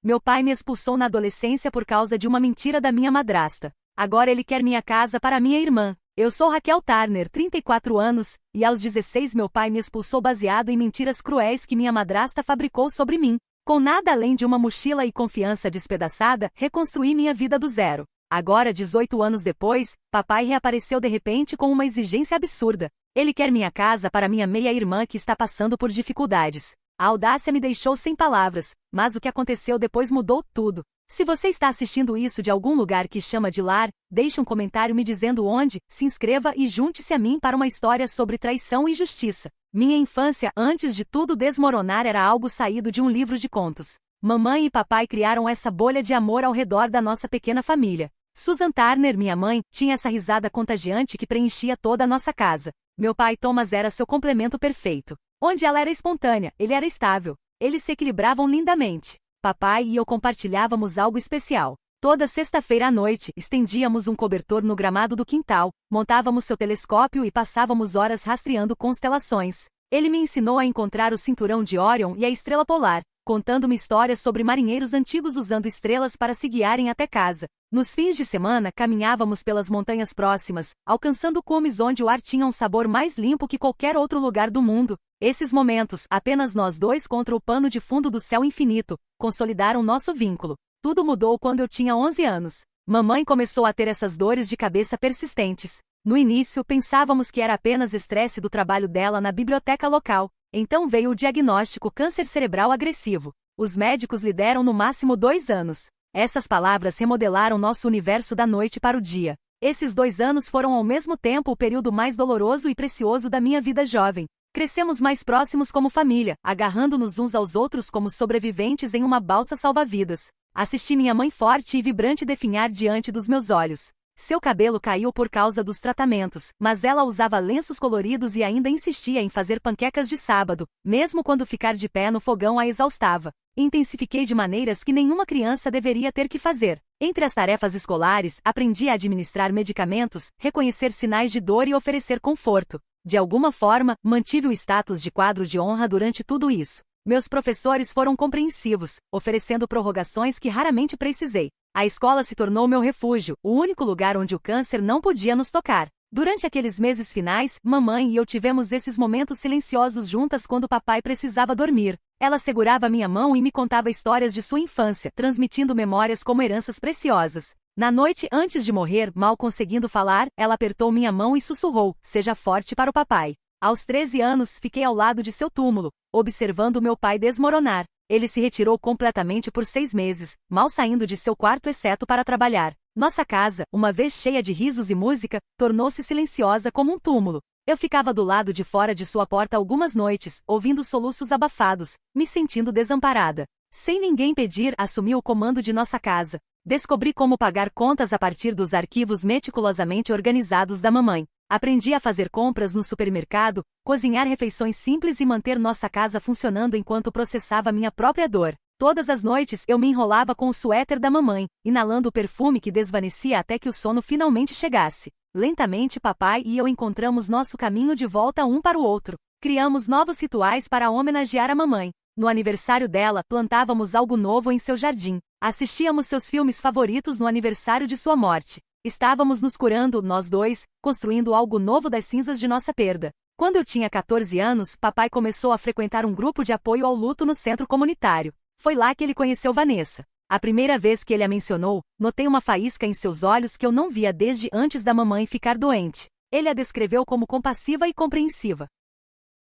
Meu pai me expulsou na adolescência por causa de uma mentira da minha madrasta. Agora ele quer minha casa para minha irmã. Eu sou Raquel Turner, 34 anos, e aos 16 meu pai me expulsou baseado em mentiras cruéis que minha madrasta fabricou sobre mim. Com nada além de uma mochila e confiança despedaçada, reconstruí minha vida do zero. Agora, 18 anos depois, papai reapareceu de repente com uma exigência absurda. Ele quer minha casa para minha meia-irmã que está passando por dificuldades. A audácia me deixou sem palavras, mas o que aconteceu depois mudou tudo. Se você está assistindo isso de algum lugar que chama de lar, deixe um comentário me dizendo onde, se inscreva e junte-se a mim para uma história sobre traição e justiça. Minha infância, antes de tudo desmoronar, era algo saído de um livro de contos. Mamãe e papai criaram essa bolha de amor ao redor da nossa pequena família. Susan Turner, minha mãe, tinha essa risada contagiante que preenchia toda a nossa casa. Meu pai Thomas era seu complemento perfeito. Onde ela era espontânea, ele era estável. Eles se equilibravam lindamente. Papai e eu compartilhávamos algo especial. Toda sexta-feira à noite, estendíamos um cobertor no gramado do quintal, montávamos seu telescópio e passávamos horas rastreando constelações. Ele me ensinou a encontrar o cinturão de Órion e a estrela polar, contando-me histórias sobre marinheiros antigos usando estrelas para se guiarem até casa. Nos fins de semana, caminhávamos pelas montanhas próximas, alcançando cumes onde o ar tinha um sabor mais limpo que qualquer outro lugar do mundo. Esses momentos, apenas nós dois contra o pano de fundo do céu infinito, consolidaram nosso vínculo. Tudo mudou quando eu tinha 11 anos. Mamãe começou a ter essas dores de cabeça persistentes. No início, pensávamos que era apenas estresse do trabalho dela na biblioteca local. Então veio o diagnóstico câncer cerebral agressivo. Os médicos lhe deram no máximo 2 anos. Essas palavras remodelaram nosso universo da noite para o dia. Esses 2 anos foram ao mesmo tempo o período mais doloroso e precioso da minha vida jovem. Crescemos mais próximos como família, agarrando-nos uns aos outros como sobreviventes em uma balsa salva-vidas. Assisti minha mãe forte e vibrante definhar diante dos meus olhos. Seu cabelo caiu por causa dos tratamentos, mas ela usava lenços coloridos e ainda insistia em fazer panquecas de sábado, mesmo quando ficar de pé no fogão a exaustava. Intensifiquei de maneiras que nenhuma criança deveria ter que fazer. Entre as tarefas escolares, aprendi a administrar medicamentos, reconhecer sinais de dor e oferecer conforto. De alguma forma, mantive o status de quadro de honra durante tudo isso. Meus professores foram compreensivos, oferecendo prorrogações que raramente precisei. A escola se tornou meu refúgio, o único lugar onde o câncer não podia nos tocar. Durante aqueles meses finais, mamãe e eu tivemos esses momentos silenciosos juntas quando papai precisava dormir. Ela segurava minha mão e me contava histórias de sua infância, transmitindo memórias como heranças preciosas. Na noite antes de morrer, mal conseguindo falar, ela apertou minha mão e sussurrou: "Seja forte para o papai." Aos 13 anos, fiquei ao lado de seu túmulo, observando meu pai desmoronar. Ele se retirou completamente por 6 meses, mal saindo de seu quarto exceto para trabalhar. Nossa casa, uma vez cheia de risos e música, tornou-se silenciosa como um túmulo. Eu ficava do lado de fora de sua porta algumas noites, ouvindo soluços abafados, me sentindo desamparada. Sem ninguém pedir, assumi o comando de nossa casa. Descobri como pagar contas a partir dos arquivos meticulosamente organizados da mamãe. Aprendi a fazer compras no supermercado, cozinhar refeições simples e manter nossa casa funcionando enquanto processava minha própria dor. Todas as noites eu me enrolava com o suéter da mamãe, inalando o perfume que desvanecia até que o sono finalmente chegasse. Lentamente papai e eu encontramos nosso caminho de volta um para o outro. Criamos novos rituais para homenagear a mamãe. No aniversário dela, plantávamos algo novo em seu jardim. Assistíamos seus filmes favoritos no aniversário de sua morte. Estávamos nos curando, nós dois, construindo algo novo das cinzas de nossa perda. Quando eu tinha 14 anos, papai começou a frequentar um grupo de apoio ao luto no centro comunitário. Foi lá que ele conheceu Vanessa. A primeira vez que ele a mencionou, notei uma faísca em seus olhos que eu não via desde antes da mamãe ficar doente. Ele a descreveu como compassiva e compreensiva.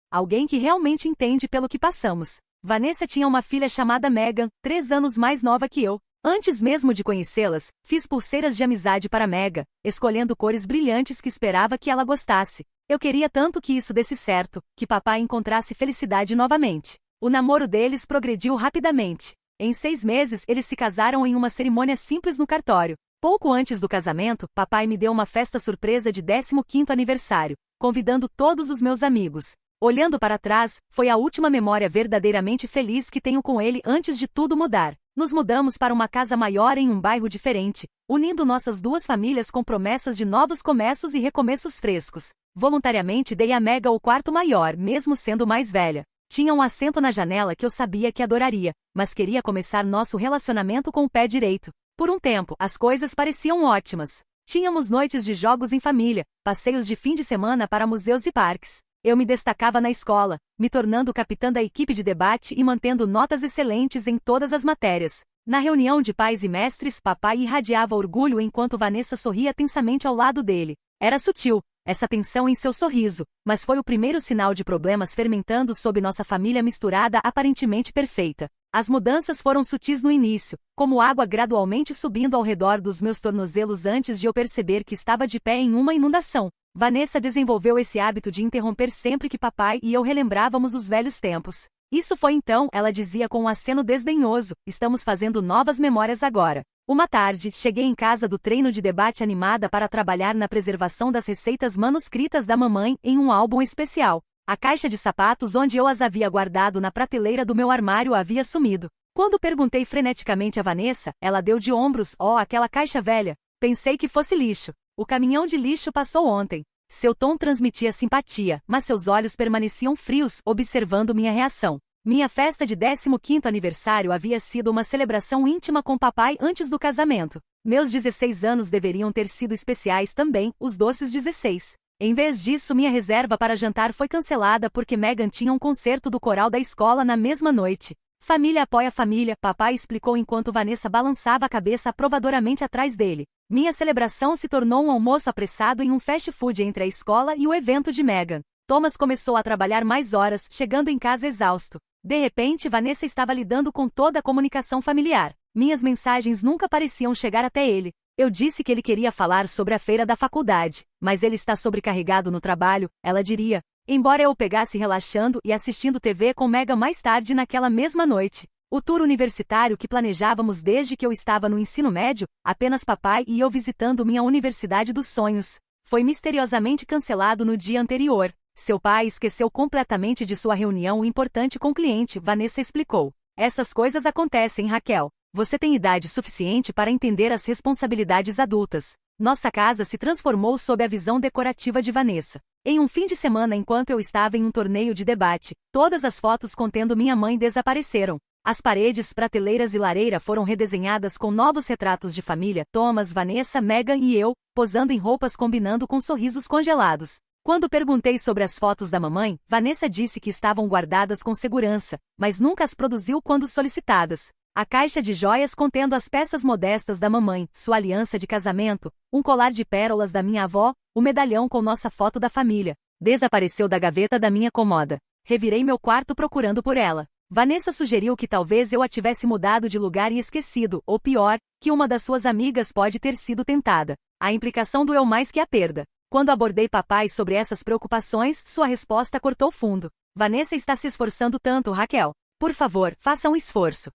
Alguém que realmente entende pelo que passamos. Vanessa tinha uma filha chamada Megan, 3 anos mais nova que eu. Antes mesmo de conhecê-las, fiz pulseiras de amizade para Megan, escolhendo cores brilhantes que esperava que ela gostasse. Eu queria tanto que isso desse certo, que papai encontrasse felicidade novamente. O namoro deles progrediu rapidamente. Em 6 meses, eles se casaram em uma cerimônia simples no cartório. Pouco antes do casamento, papai me deu uma festa surpresa de 15º aniversário, convidando todos os meus amigos. Olhando para trás, foi a última memória verdadeiramente feliz que tenho com ele antes de tudo mudar. Nos mudamos para uma casa maior em um bairro diferente, unindo nossas 2 famílias com promessas de novos começos e recomeços frescos. Voluntariamente dei a Mega o quarto maior, mesmo sendo mais velha. Tinha um assento na janela que eu sabia que adoraria, mas queria começar nosso relacionamento com o pé direito. Por um tempo, as coisas pareciam ótimas. Tínhamos noites de jogos em família, passeios de fim de semana para museus e parques. Eu me destacava na escola, me tornando capitã da equipe de debate e mantendo notas excelentes em todas as matérias. Na reunião de pais e mestres, papai irradiava orgulho enquanto Vanessa sorria tensamente ao lado dele. Era sutil, essa tensão em seu sorriso, mas foi o primeiro sinal de problemas fermentando sob nossa família misturada aparentemente perfeita. As mudanças foram sutis no início, como água gradualmente subindo ao redor dos meus tornozelos antes de eu perceber que estava de pé em uma inundação. Vanessa desenvolveu esse hábito de interromper sempre que papai e eu relembrávamos os velhos tempos. Isso foi então, ela dizia com um aceno desdenhoso, estamos fazendo novas memórias agora. Uma tarde, cheguei em casa do treino de debate animada para trabalhar na preservação das receitas manuscritas da mamãe em um álbum especial. A caixa de sapatos onde eu as havia guardado na prateleira do meu armário havia sumido. Quando perguntei freneticamente a Vanessa, ela deu de ombros, aquela caixa velha. Pensei que fosse lixo. O caminhão de lixo passou ontem. Seu tom transmitia simpatia, mas seus olhos permaneciam frios, observando minha reação. Minha festa de 15º aniversário havia sido uma celebração íntima com papai antes do casamento. Meus 16 anos deveriam ter sido especiais também, os doces 16. Em vez disso, minha reserva para jantar foi cancelada porque Megan tinha um concerto do coral da escola na mesma noite. Família apoia família, papai explicou enquanto Vanessa balançava a cabeça aprovadoramente atrás dele. Minha celebração se tornou um almoço apressado em um fast food entre a escola e o evento de Megan. Thomas começou a trabalhar mais horas, chegando em casa exausto. De repente, Vanessa estava lidando com toda a comunicação familiar. Minhas mensagens nunca pareciam chegar até ele. Eu disse que ele queria falar sobre a feira da faculdade, mas ele está sobrecarregado no trabalho, ela diria. Embora eu o pegasse relaxando e assistindo TV com Megan mais tarde naquela mesma noite. O tour universitário que planejávamos desde que eu estava no ensino médio, apenas papai e eu visitando minha universidade dos sonhos, foi misteriosamente cancelado no dia anterior. Seu pai esqueceu completamente de sua reunião importante com o cliente, Vanessa explicou. Essas coisas acontecem, Raquel. Você tem idade suficiente para entender as responsabilidades adultas. Nossa casa se transformou sob a visão decorativa de Vanessa. Em um fim de semana enquanto eu estava em um torneio de debate, todas as fotos contendo minha mãe desapareceram. As paredes, prateleiras e lareira foram redesenhadas com novos retratos de família, Thomas, Vanessa, Megan e eu, posando em roupas combinando com sorrisos congelados. Quando perguntei sobre as fotos da mamãe, Vanessa disse que estavam guardadas com segurança, mas nunca as produziu quando solicitadas. A caixa de joias contendo as peças modestas da mamãe, sua aliança de casamento, um colar de pérolas da minha avó, o medalhão com nossa foto da família, desapareceu da gaveta da minha cômoda. Revirei meu quarto procurando por ela. Vanessa sugeriu que talvez eu a tivesse mudado de lugar e esquecido, ou pior, que uma das suas amigas pode ter sido tentada. A implicação doeu mais que a perda. Quando abordei papai sobre essas preocupações, sua resposta cortou fundo. Vanessa está se esforçando tanto, Raquel. Por favor, faça um esforço.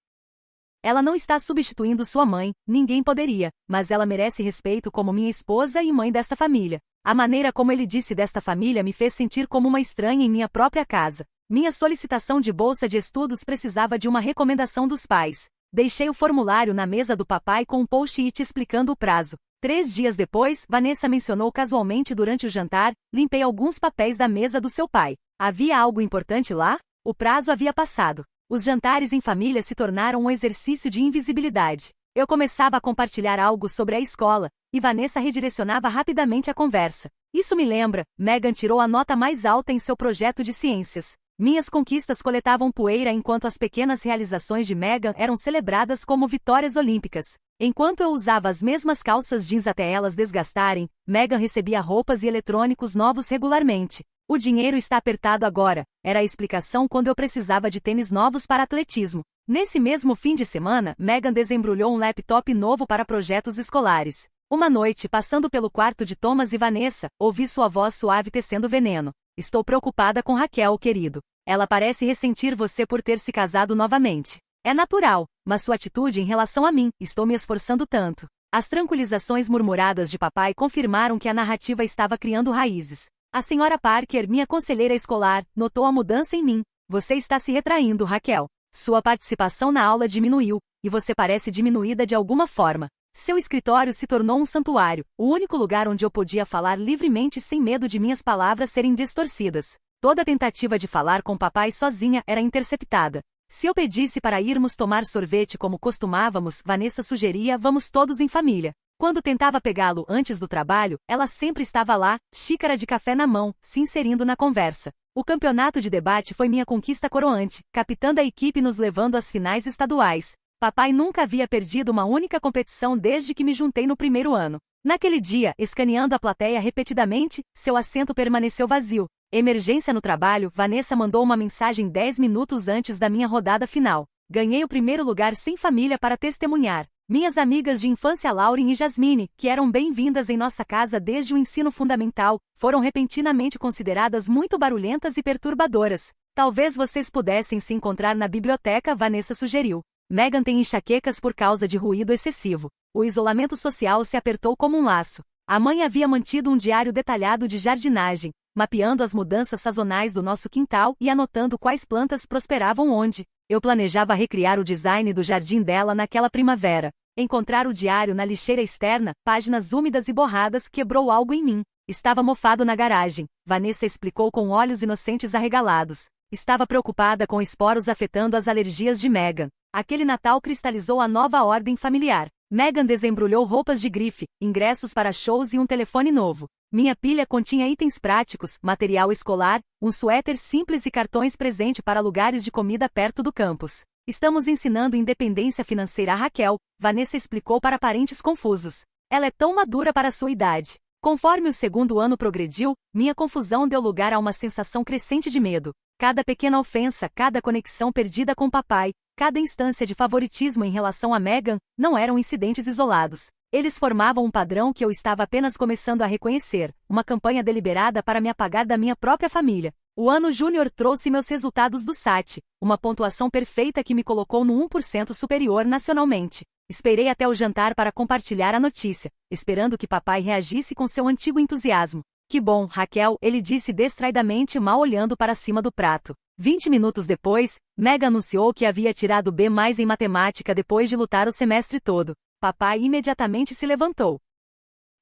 Ela não está substituindo sua mãe, ninguém poderia, mas ela merece respeito como minha esposa e mãe desta família. A maneira como ele disse desta família me fez sentir como uma estranha em minha própria casa. Minha solicitação de bolsa de estudos precisava de uma recomendação dos pais. Deixei o formulário na mesa do papai com um post-it explicando o prazo. 3 dias depois, Vanessa mencionou casualmente durante o jantar, limpei alguns papéis da mesa do seu pai. Havia algo importante lá? O prazo havia passado. Os jantares em família se tornaram um exercício de invisibilidade. Eu começava a compartilhar algo sobre a escola, e Vanessa redirecionava rapidamente a conversa. Isso me lembra, Megan tirou a nota mais alta em seu projeto de ciências. Minhas conquistas coletavam poeira enquanto as pequenas realizações de Megan eram celebradas como vitórias olímpicas. Enquanto eu usava as mesmas calças jeans até elas desgastarem, Megan recebia roupas e eletrônicos novos regularmente. O dinheiro está apertado agora, era a explicação quando eu precisava de tênis novos para atletismo. Nesse mesmo fim de semana, Megan desembrulhou um laptop novo para projetos escolares. Uma noite, passando pelo quarto de Thomas e Vanessa, ouvi sua voz suave tecendo veneno. Estou preocupada com Raquel, querido. Ela parece ressentir você por ter se casado novamente. É natural, mas sua atitude em relação a mim, estou me esforçando tanto. As tranquilizações murmuradas de papai confirmaram que a narrativa estava criando raízes. A senhora Parker, minha conselheira escolar, notou a mudança em mim. Você está se retraindo, Raquel. Sua participação na aula diminuiu, e você parece diminuída de alguma forma. Seu escritório se tornou um santuário, o único lugar onde eu podia falar livremente sem medo de minhas palavras serem distorcidas. Toda tentativa de falar com papai sozinha era interceptada. Se eu pedisse para irmos tomar sorvete como costumávamos, Vanessa sugeria: vamos todos em família. Quando tentava pegá-lo antes do trabalho, ela sempre estava lá, xícara de café na mão, se inserindo na conversa. O campeonato de debate foi minha conquista coroante, capitando a equipe e nos levando às finais estaduais. Papai nunca havia perdido uma única competição desde que me juntei no primeiro ano. Naquele dia, escaneando a plateia repetidamente, seu assento permaneceu vazio. Emergência no trabalho, Vanessa mandou uma mensagem 10 minutos antes da minha rodada final. Ganhei o primeiro lugar sem família para testemunhar. Minhas amigas de infância Lauren e Jasmine, que eram bem-vindas em nossa casa desde o ensino fundamental, foram repentinamente consideradas muito barulhentas e perturbadoras. Talvez vocês pudessem se encontrar na biblioteca, Vanessa sugeriu. Megan tem enxaquecas por causa de ruído excessivo. O isolamento social se apertou como um laço. A mãe havia mantido um diário detalhado de jardinagem, mapeando as mudanças sazonais do nosso quintal e anotando quais plantas prosperavam onde. Eu planejava recriar o design do jardim dela naquela primavera. Encontrar o diário na lixeira externa, páginas úmidas e borradas, quebrou algo em mim. Estava mofado na garagem, Vanessa explicou com olhos inocentes arregalados. Estava preocupada com esporos afetando as alergias de Megan. Aquele Natal cristalizou a nova ordem familiar. Megan desembrulhou roupas de grife, ingressos para shows e um telefone novo. Minha pilha continha itens práticos, material escolar, um suéter simples e cartões presente para lugares de comida perto do campus. Estamos ensinando independência financeira a Raquel, Vanessa explicou para parentes confusos. Ela é tão madura para sua idade. Conforme o segundo ano progrediu, minha confusão deu lugar a uma sensação crescente de medo. Cada pequena ofensa, cada conexão perdida com papai, cada instância de favoritismo em relação a Megan, não eram incidentes isolados. Eles formavam um padrão que eu estava apenas começando a reconhecer, uma campanha deliberada para me apagar da minha própria família. O ano júnior trouxe meus resultados do SAT, uma pontuação perfeita que me colocou no 1% superior nacionalmente. Esperei até o jantar para compartilhar a notícia, esperando que papai reagisse com seu antigo entusiasmo. Que bom, Raquel, ele disse distraidamente, mal olhando para cima do prato. 20 minutos depois, Megan anunciou que havia tirado B+ em matemática depois de lutar o semestre todo. Papai imediatamente se levantou,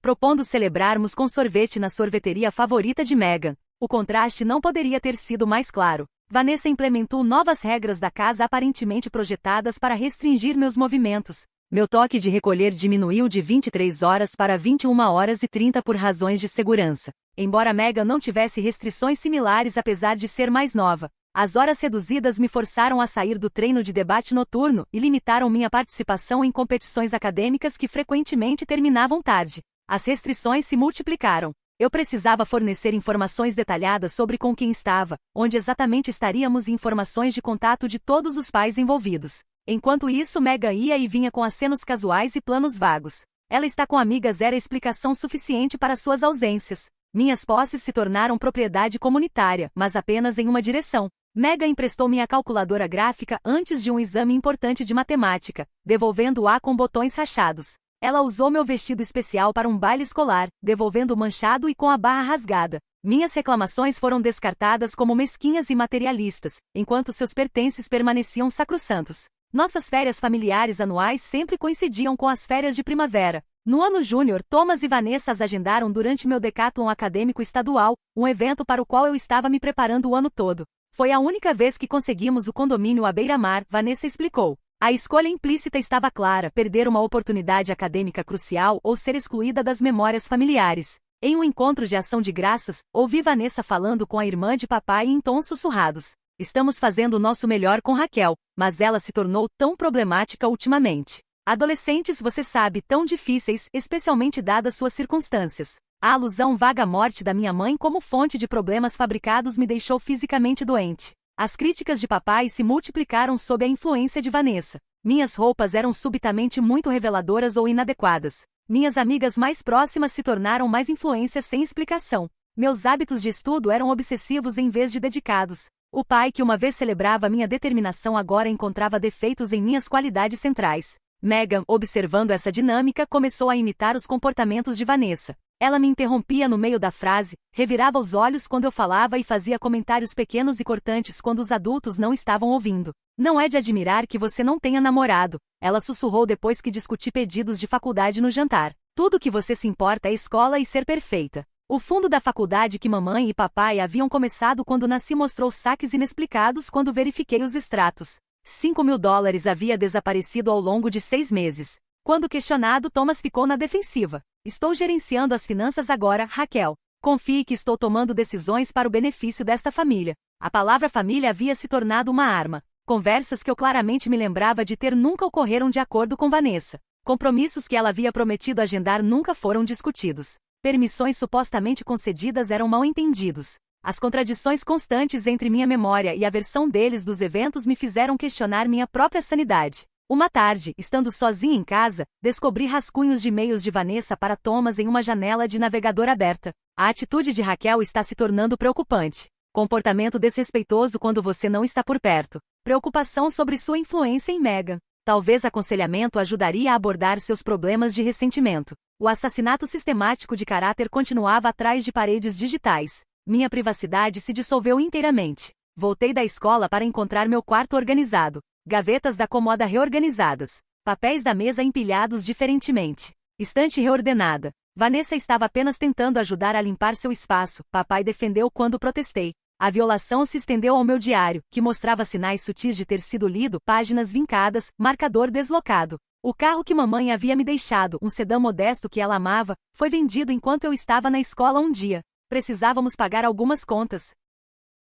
propondo celebrarmos com sorvete na sorveteria favorita de Megan. O contraste não poderia ter sido mais claro. Vanessa implementou novas regras da casa aparentemente projetadas para restringir meus movimentos. Meu toque de recolher diminuiu de 23 horas para 21h30 por razões de segurança. Embora Megan não tivesse restrições similares apesar de ser mais nova, as horas reduzidas me forçaram a sair do treino de debate noturno e limitaram minha participação em competições acadêmicas que frequentemente terminavam tarde. As restrições se multiplicaram. Eu precisava fornecer informações detalhadas sobre com quem estava, onde exatamente estaríamos e informações de contato de todos os pais envolvidos. Enquanto isso, Megan ia e vinha com acenos casuais e planos vagos. Ela está com amigas era explicação suficiente para suas ausências. Minhas posses se tornaram propriedade comunitária, mas apenas em uma direção. Megan emprestou minha calculadora gráfica antes de um exame importante de matemática, devolvendo-a com botões rachados. Ela usou meu vestido especial para um baile escolar, devolvendo manchado e com a barra rasgada. Minhas reclamações foram descartadas como mesquinhas e materialistas, enquanto seus pertences permaneciam sacrossantos. Nossas férias familiares anuais sempre coincidiam com as férias de primavera. No ano júnior, Thomas e Vanessa as agendaram durante meu decathlon acadêmico estadual, um evento para o qual eu estava me preparando o ano todo. Foi a única vez que conseguimos o condomínio à beira-mar, Vanessa explicou. A escolha implícita estava clara: perder uma oportunidade acadêmica crucial ou ser excluída das memórias familiares. Em um encontro de ação de graças, ouvi Vanessa falando com a irmã de papai em tons sussurrados. Estamos fazendo o nosso melhor com Raquel, mas ela se tornou tão problemática ultimamente. Adolescentes, você sabe, tão difíceis, especialmente dadas suas circunstâncias. A alusão vaga à morte da minha mãe como fonte de problemas fabricados me deixou fisicamente doente. As críticas de papai se multiplicaram sob a influência de Vanessa. Minhas roupas eram subitamente muito reveladoras ou inadequadas. Minhas amigas mais próximas se tornaram mais influências sem explicação. Meus hábitos de estudo eram obsessivos em vez de dedicados. O pai que uma vez celebrava minha determinação agora encontrava defeitos em minhas qualidades centrais. Megan, observando essa dinâmica, começou a imitar os comportamentos de Vanessa. Ela me interrompia no meio da frase, revirava os olhos quando eu falava e fazia comentários pequenos e cortantes quando os adultos não estavam ouvindo. Não é de admirar que você não tenha namorado, ela sussurrou depois que discuti pedidos de faculdade no jantar. Tudo que você se importa é escola e ser perfeita. O fundo da faculdade que mamãe e papai haviam começado quando nasci mostrou saques inexplicados quando verifiquei os extratos. $5.000 havia desaparecido ao longo de 6 meses. Quando questionado, Thomas ficou na defensiva. Estou gerenciando as finanças agora, Raquel. Confie que estou tomando decisões para o benefício desta família. A palavra família havia se tornado uma arma. Conversas que eu claramente me lembrava de ter nunca ocorreram de acordo com Vanessa. Compromissos que ela havia prometido agendar nunca foram discutidos. Permissões supostamente concedidas eram mal entendidos. As contradições constantes entre minha memória e a versão deles dos eventos me fizeram questionar minha própria sanidade. Uma tarde, estando sozinha em casa, descobri rascunhos de e-mails de Vanessa para Thomas em uma janela de navegador aberta. A atitude de Raquel está se tornando preocupante. Comportamento desrespeitoso quando você não está por perto. Preocupação sobre sua influência em Meghan. Talvez aconselhamento ajudaria a abordar seus problemas de ressentimento. O assassinato sistemático de caráter continuava atrás de paredes digitais. Minha privacidade se dissolveu inteiramente. Voltei da escola para encontrar meu quarto organizado. Gavetas da cômoda reorganizadas. Papéis da mesa empilhados diferentemente. Estante reordenada. Vanessa estava apenas tentando ajudar a limpar seu espaço. Papai defendeu quando protestei. A violação se estendeu ao meu diário, que mostrava sinais sutis de ter sido lido, páginas vincadas, marcador deslocado. O carro que mamãe havia me deixado, um sedã modesto que ela amava, foi vendido enquanto eu estava na escola um dia. Precisávamos pagar algumas contas.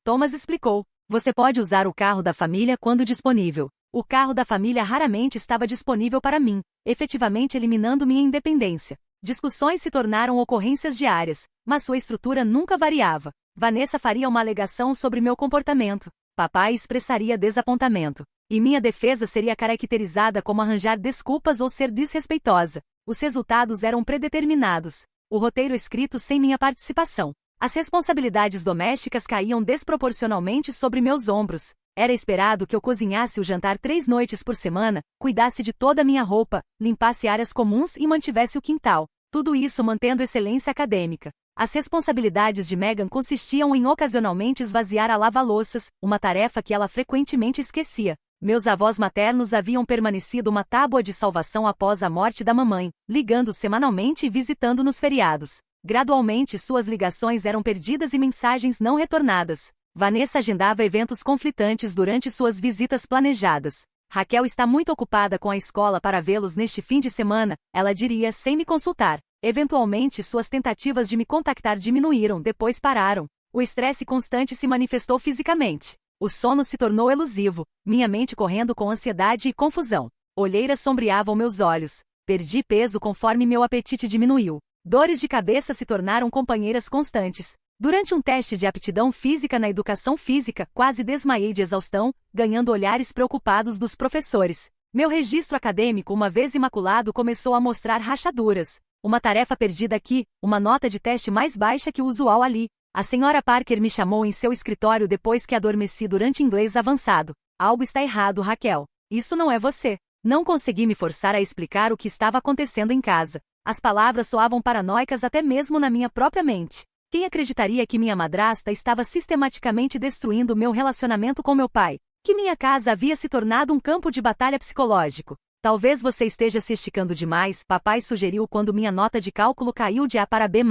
Thomas explicou. Você pode usar o carro da família quando disponível. O carro da família raramente estava disponível para mim, efetivamente eliminando minha independência. Discussões se tornaram ocorrências diárias, mas sua estrutura nunca variava. Vanessa faria uma alegação sobre meu comportamento. Papai expressaria desapontamento. E minha defesa seria caracterizada como arranjar desculpas ou ser desrespeitosa. Os resultados eram predeterminados. O roteiro escrito sem minha participação. As responsabilidades domésticas caíam desproporcionalmente sobre meus ombros. Era esperado que eu cozinhasse o jantar 3 noites por semana, cuidasse de toda a minha roupa, limpasse áreas comuns e mantivesse o quintal. Tudo isso mantendo excelência acadêmica. As responsabilidades de Meghan consistiam em ocasionalmente esvaziar a lava-louças, uma tarefa que ela frequentemente esquecia. Meus avós maternos haviam permanecido uma tábua de salvação após a morte da mamãe, ligando semanalmente e visitando nos feriados. Gradualmente suas ligações eram perdidas e mensagens não retornadas. Vanessa agendava eventos conflitantes durante suas visitas planejadas. Raquel está muito ocupada com a escola para vê-los neste fim de semana, ela diria sem me consultar. Eventualmente suas tentativas de me contactar diminuíram, depois pararam. O estresse constante se manifestou fisicamente. O sono se tornou elusivo, minha mente correndo com ansiedade e confusão. Olheiras sombreavam meus olhos. Perdi peso conforme meu apetite diminuiu. Dores de cabeça se tornaram companheiras constantes. Durante um teste de aptidão física na educação física, quase desmaiei de exaustão, ganhando olhares preocupados dos professores. Meu registro acadêmico, uma vez imaculado, começou a mostrar rachaduras. Uma tarefa perdida aqui, uma nota de teste mais baixa que o usual ali. A senhora Parker me chamou em seu escritório depois que adormeci durante inglês avançado. Algo está errado, Raquel. Isso não é você. Não consegui me forçar a explicar o que estava acontecendo em casa. As palavras soavam paranoicas até mesmo na minha própria mente. Quem acreditaria que minha madrasta estava sistematicamente destruindo meu relacionamento com meu pai? Que minha casa havia se tornado um campo de batalha psicológico? Talvez você esteja se esticando demais, papai sugeriu quando minha nota de cálculo caiu de A para B+.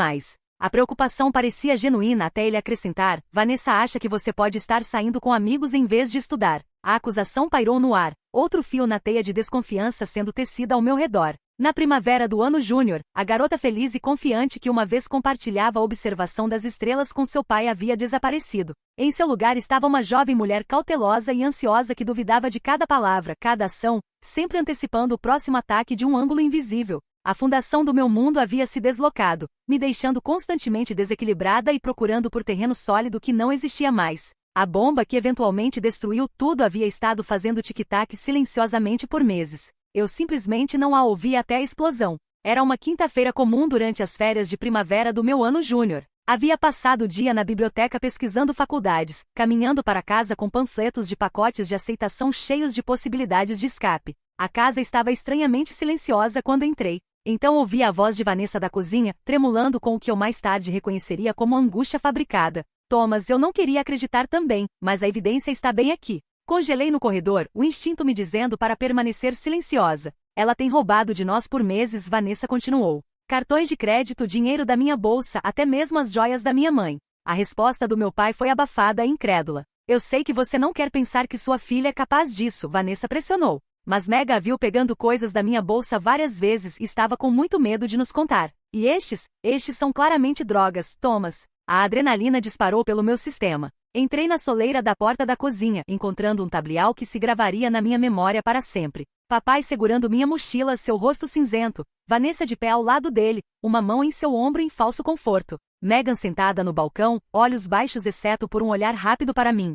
A preocupação parecia genuína até ele acrescentar, Vanessa acha que você pode estar saindo com amigos em vez de estudar. A acusação pairou no ar, outro fio na teia de desconfiança sendo tecida ao meu redor. Na primavera do ano júnior, a garota feliz e confiante que uma vez compartilhava a observação das estrelas com seu pai havia desaparecido. Em seu lugar estava uma jovem mulher cautelosa e ansiosa que duvidava de cada palavra, cada ação, sempre antecipando o próximo ataque de um ângulo invisível. A fundação do meu mundo havia se deslocado, me deixando constantemente desequilibrada e procurando por terreno sólido que não existia mais. A bomba que eventualmente destruiu tudo havia estado fazendo tic-tac silenciosamente por meses. Eu simplesmente não a ouvi até a explosão. Era uma quinta-feira comum durante as férias de primavera do meu ano júnior. Havia passado o dia na biblioteca pesquisando faculdades, caminhando para casa com panfletos de pacotes de aceitação cheios de possibilidades de escape. A casa estava estranhamente silenciosa quando entrei. Então ouvi a voz de Vanessa da cozinha, tremulando com o que eu mais tarde reconheceria como angústia fabricada. Thomas, eu não queria acreditar também, mas a evidência está bem aqui. Congelei no corredor, o instinto me dizendo para permanecer silenciosa. Ela tem roubado de nós por meses, Vanessa continuou. Cartões de crédito, dinheiro da minha bolsa, até mesmo as joias da minha mãe. A resposta do meu pai foi abafada e incrédula. Eu sei que você não quer pensar que sua filha é capaz disso, Vanessa pressionou. Mas Meg a viu pegando coisas da minha bolsa várias vezes e estava com muito medo de nos contar. E estes são claramente drogas, Thomas. A adrenalina disparou pelo meu sistema. Entrei na soleira da porta da cozinha, encontrando um tablial que se gravaria na minha memória para sempre. Papai segurando minha mochila, seu rosto cinzento. Vanessa de pé ao lado dele, uma mão em seu ombro em falso conforto. Megan sentada no balcão, olhos baixos exceto por um olhar rápido para mim.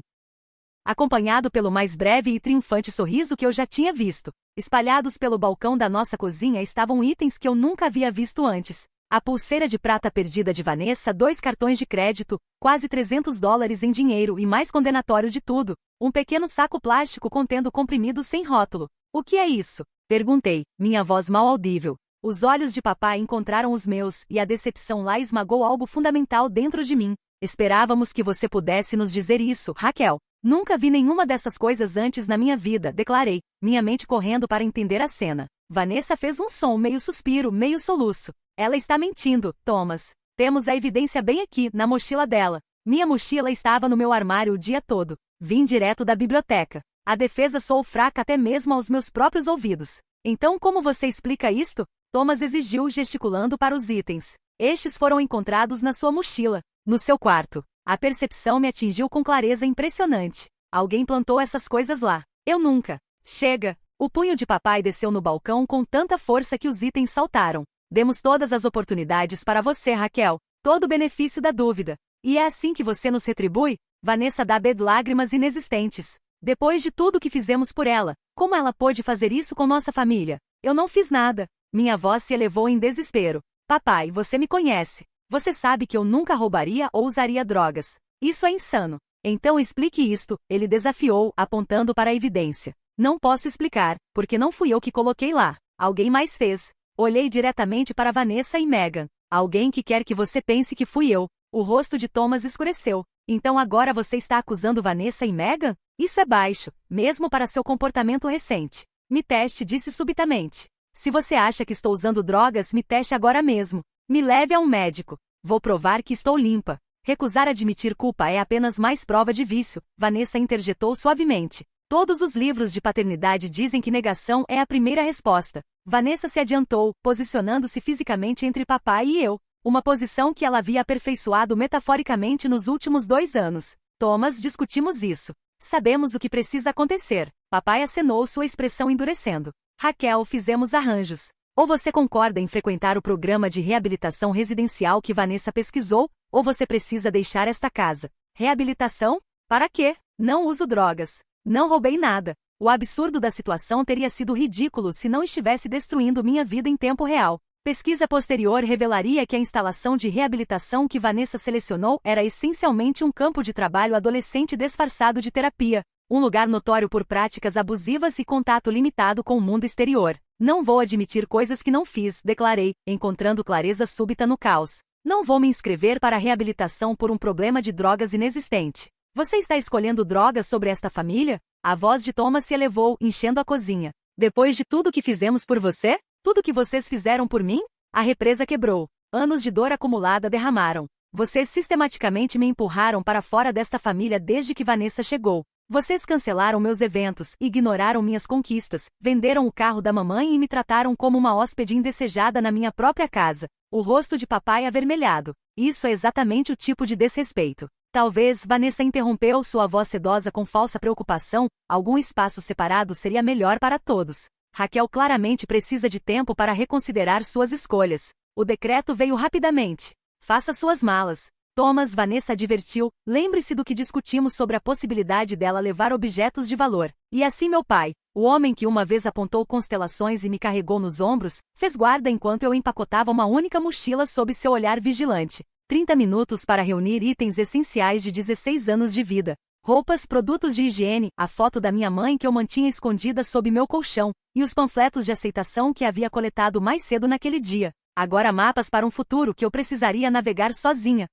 Acompanhado pelo mais breve e triunfante sorriso que eu já tinha visto. Espalhados pelo balcão da nossa cozinha estavam itens que eu nunca havia visto antes. A pulseira de prata perdida de Vanessa, 2 cartões de crédito, quase $300 em dinheiro e mais condenatório de tudo, um pequeno saco plástico contendo comprimidos sem rótulo. O que é isso? Perguntei, minha voz mal audível. Os olhos de papai encontraram os meus e a decepção lá esmagou algo fundamental dentro de mim. Esperávamos que você pudesse nos dizer isso, Raquel. Nunca vi nenhuma dessas coisas antes na minha vida, declarei, minha mente correndo para entender a cena. Vanessa fez um som, meio suspiro, meio soluço. Ela está mentindo, Thomas. Temos a evidência bem aqui, na mochila dela. Minha mochila estava no meu armário o dia todo. Vim direto da biblioteca. A defesa soou fraca até mesmo aos meus próprios ouvidos. Então como você explica isto? Thomas exigiu, gesticulando para os itens. Estes foram encontrados na sua mochila, no seu quarto. A percepção me atingiu com clareza impressionante. Alguém plantou essas coisas lá. Eu nunca. Chega! O punho de papai desceu no balcão com tanta força que os itens saltaram. Demos todas as oportunidades para você, Raquel. Todo o benefício da dúvida. E é assim que você nos retribui? Vanessa dá lágrimas inexistentes. Depois de tudo que fizemos por ela, como ela pôde fazer isso com nossa família? Eu não fiz nada. Minha voz se elevou em desespero. Papai, você me conhece. Você sabe que eu nunca roubaria ou usaria drogas. Isso é insano. Então explique isto, ele desafiou, apontando para a evidência. Não posso explicar, porque não fui eu que coloquei lá. Alguém mais fez. Olhei diretamente para Vanessa e Megan. Alguém que quer que você pense que fui eu. O rosto de Thomas escureceu. Então agora você está acusando Vanessa e Megan? Isso é baixo, mesmo para seu comportamento recente. Me teste, disse subitamente. Se você acha que estou usando drogas, me teste agora mesmo. Me leve a um médico. Vou provar que estou limpa. Recusar admitir culpa é apenas mais prova de vício, Vanessa interjetou suavemente. Todos os livros de paternidade dizem que negação é a primeira resposta. Vanessa se adiantou, posicionando-se fisicamente entre papai e eu. Uma posição que ela havia aperfeiçoado metaforicamente nos últimos 2 anos. Thomas, discutimos isso. Sabemos o que precisa acontecer. Papai acenou, sua expressão endurecendo. Raquel, fizemos arranjos. Ou você concorda em frequentar o programa de reabilitação residencial que Vanessa pesquisou, ou você precisa deixar esta casa. Reabilitação? Para quê? Não uso drogas. Não roubei nada. O absurdo da situação teria sido ridículo se não estivesse destruindo minha vida em tempo real. Pesquisa posterior revelaria que a instalação de reabilitação que Vanessa selecionou era essencialmente um campo de trabalho adolescente disfarçado de terapia, um lugar notório por práticas abusivas e contato limitado com o mundo exterior. Não vou admitir coisas que não fiz, declarei, encontrando clareza súbita no caos. Não vou me inscrever para a reabilitação por um problema de drogas inexistente. Você está escolhendo drogas sobre esta família? A voz de Thomas se elevou, enchendo a cozinha. Depois de tudo que fizemos por você? Tudo que vocês fizeram por mim? A represa quebrou. Anos de dor acumulada derramaram. Vocês sistematicamente me empurraram para fora desta família desde que Vanessa chegou. Vocês cancelaram meus eventos, ignoraram minhas conquistas, venderam o carro da mamãe e me trataram como uma hóspede indesejada na minha própria casa. O rosto de papai avermelhado. Isso é exatamente o tipo de desrespeito. Talvez, Vanessa interrompeu, sua voz sedosa com falsa preocupação, algum espaço separado seria melhor para todos. Raquel claramente precisa de tempo para reconsiderar suas escolhas. O decreto veio rapidamente. Faça suas malas. Thomas, Vanessa advertiu, lembre-se do que discutimos sobre a possibilidade dela levar objetos de valor. E assim meu pai, o homem que uma vez apontou constelações e me carregou nos ombros, fez guarda enquanto eu empacotava uma única mochila sob seu olhar vigilante. 30 minutos para reunir itens essenciais de 16 anos de vida. Roupas, produtos de higiene, a foto da minha mãe que eu mantinha escondida sob meu colchão, e os panfletos de aceitação que havia coletado mais cedo naquele dia. Agora mapas para um futuro que eu precisaria navegar sozinha.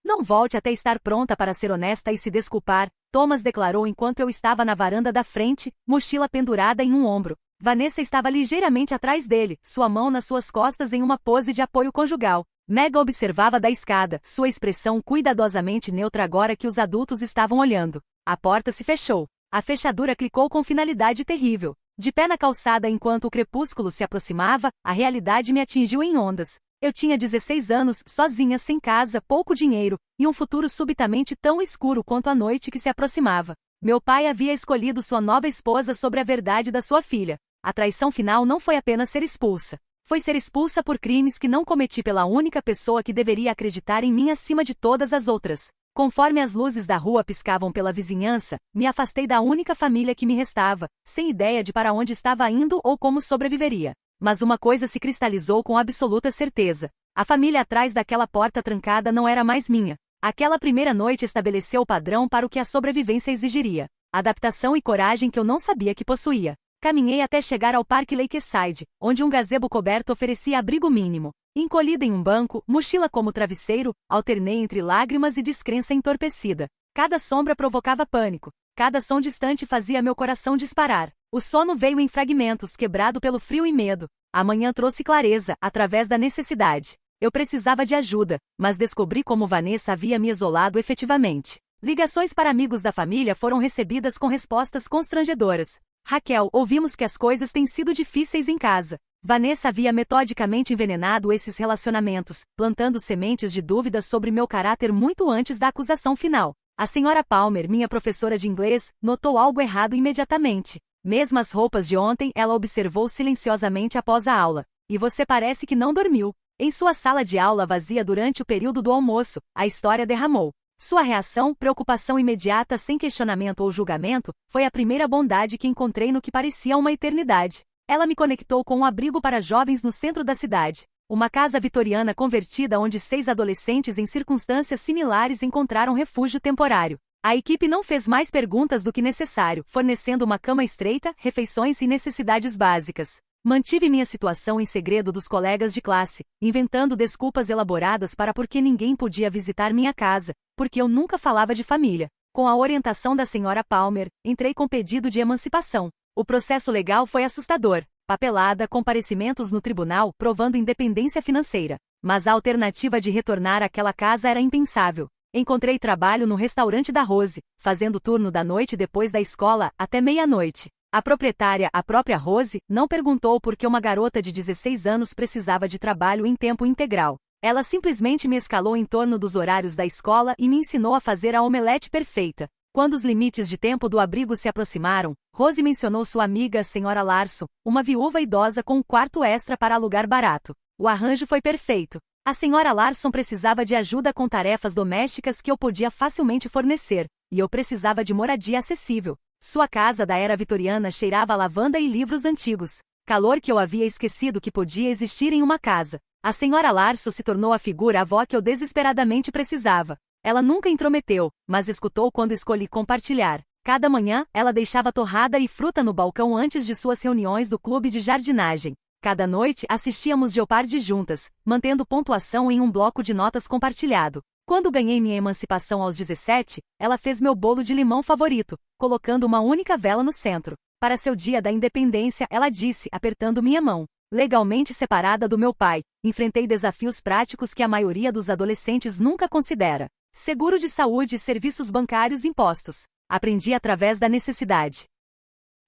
Não volte até estar pronta para ser honesta e se desculpar, Thomas declarou enquanto eu estava na varanda da frente, mochila pendurada em um ombro. Vanessa estava ligeiramente atrás dele, sua mão nas suas costas em uma pose de apoio conjugal. Meg observava da escada, sua expressão cuidadosamente neutra agora que os adultos estavam olhando. A porta se fechou. A fechadura clicou com finalidade terrível. De pé na calçada enquanto o crepúsculo se aproximava, a realidade me atingiu em ondas. Eu tinha 16 anos, sozinha, sem casa, pouco dinheiro, e um futuro subitamente tão escuro quanto a noite que se aproximava. Meu pai havia escolhido sua nova esposa sobre a verdade da sua filha. A traição final não foi apenas ser expulsa. Foi ser expulsa por crimes que não cometi pela única pessoa que deveria acreditar em mim acima de todas as outras. Conforme as luzes da rua piscavam pela vizinhança, me afastei da única família que me restava, sem ideia de para onde estava indo ou como sobreviveria. Mas uma coisa se cristalizou com absoluta certeza. A família atrás daquela porta trancada não era mais minha. Aquela primeira noite estabeleceu o padrão para o que a sobrevivência exigiria. Adaptação e coragem que eu não sabia que possuía. Caminhei até chegar ao Parque Lakeside, onde um gazebo coberto oferecia abrigo mínimo. Encolhida em um banco, mochila como travesseiro, alternei entre lágrimas e descrença entorpecida. Cada sombra provocava pânico. Cada som distante fazia meu coração disparar. O sono veio em fragmentos, quebrado pelo frio e medo. A manhã trouxe clareza, através da necessidade. Eu precisava de ajuda, mas descobri como Vanessa havia me isolado efetivamente. Ligações para amigos da família foram recebidas com respostas constrangedoras. Raquel, ouvimos que as coisas têm sido difíceis em casa. Vanessa havia metodicamente envenenado esses relacionamentos, plantando sementes de dúvidas sobre meu caráter muito antes da acusação final. A senhora Palmer, minha professora de inglês, notou algo errado imediatamente. Mesmo as roupas de ontem, ela observou silenciosamente após a aula. E você parece que não dormiu. Em sua sala de aula vazia durante o período do almoço, a história derramou. Sua reação, preocupação imediata sem questionamento ou julgamento, foi a primeira bondade que encontrei no que parecia uma eternidade. Ela me conectou com um abrigo para jovens no centro da cidade. Uma casa vitoriana convertida onde 6 adolescentes em circunstâncias similares encontraram refúgio temporário. A equipe não fez mais perguntas do que necessário, fornecendo uma cama estreita, refeições e necessidades básicas. Mantive minha situação em segredo dos colegas de classe, inventando desculpas elaboradas para por que ninguém podia visitar minha casa, porque eu nunca falava de família. Com a orientação da senhora Palmer, entrei com pedido de emancipação. O processo legal foi assustador. Papelada, comparecimentos no tribunal, provando independência financeira. Mas a alternativa de retornar àquela casa era impensável. Encontrei trabalho no restaurante da Rose, fazendo turno da noite depois da escola, até meia-noite. A proprietária, a própria Rose, não perguntou por que uma garota de 16 anos precisava de trabalho em tempo integral. Ela simplesmente me escalou em torno dos horários da escola e me ensinou a fazer a omelete perfeita. Quando os limites de tempo do abrigo se aproximaram, Rose mencionou sua amiga, a senhora Larson, uma viúva idosa com um quarto extra para alugar barato. O arranjo foi perfeito. A senhora Larson precisava de ajuda com tarefas domésticas que eu podia facilmente fornecer, e eu precisava de moradia acessível. Sua casa da era vitoriana cheirava a lavanda e livros antigos. Calor que eu havia esquecido que podia existir em uma casa. A senhora Larson se tornou a figura avó que eu desesperadamente precisava. Ela nunca intrometeu, mas escutou quando escolhi compartilhar. Cada manhã, ela deixava torrada e fruta no balcão antes de suas reuniões do clube de jardinagem. Cada noite, assistíamos Jeopardy juntas, mantendo pontuação em um bloco de notas compartilhado. Quando ganhei minha emancipação aos 17, ela fez meu bolo de limão favorito, colocando uma única vela no centro. Para seu dia da independência, ela disse, apertando minha mão. Legalmente separada do meu pai, enfrentei desafios práticos que a maioria dos adolescentes nunca considera. Seguro de saúde, serviços bancários, impostos. Aprendi através da necessidade.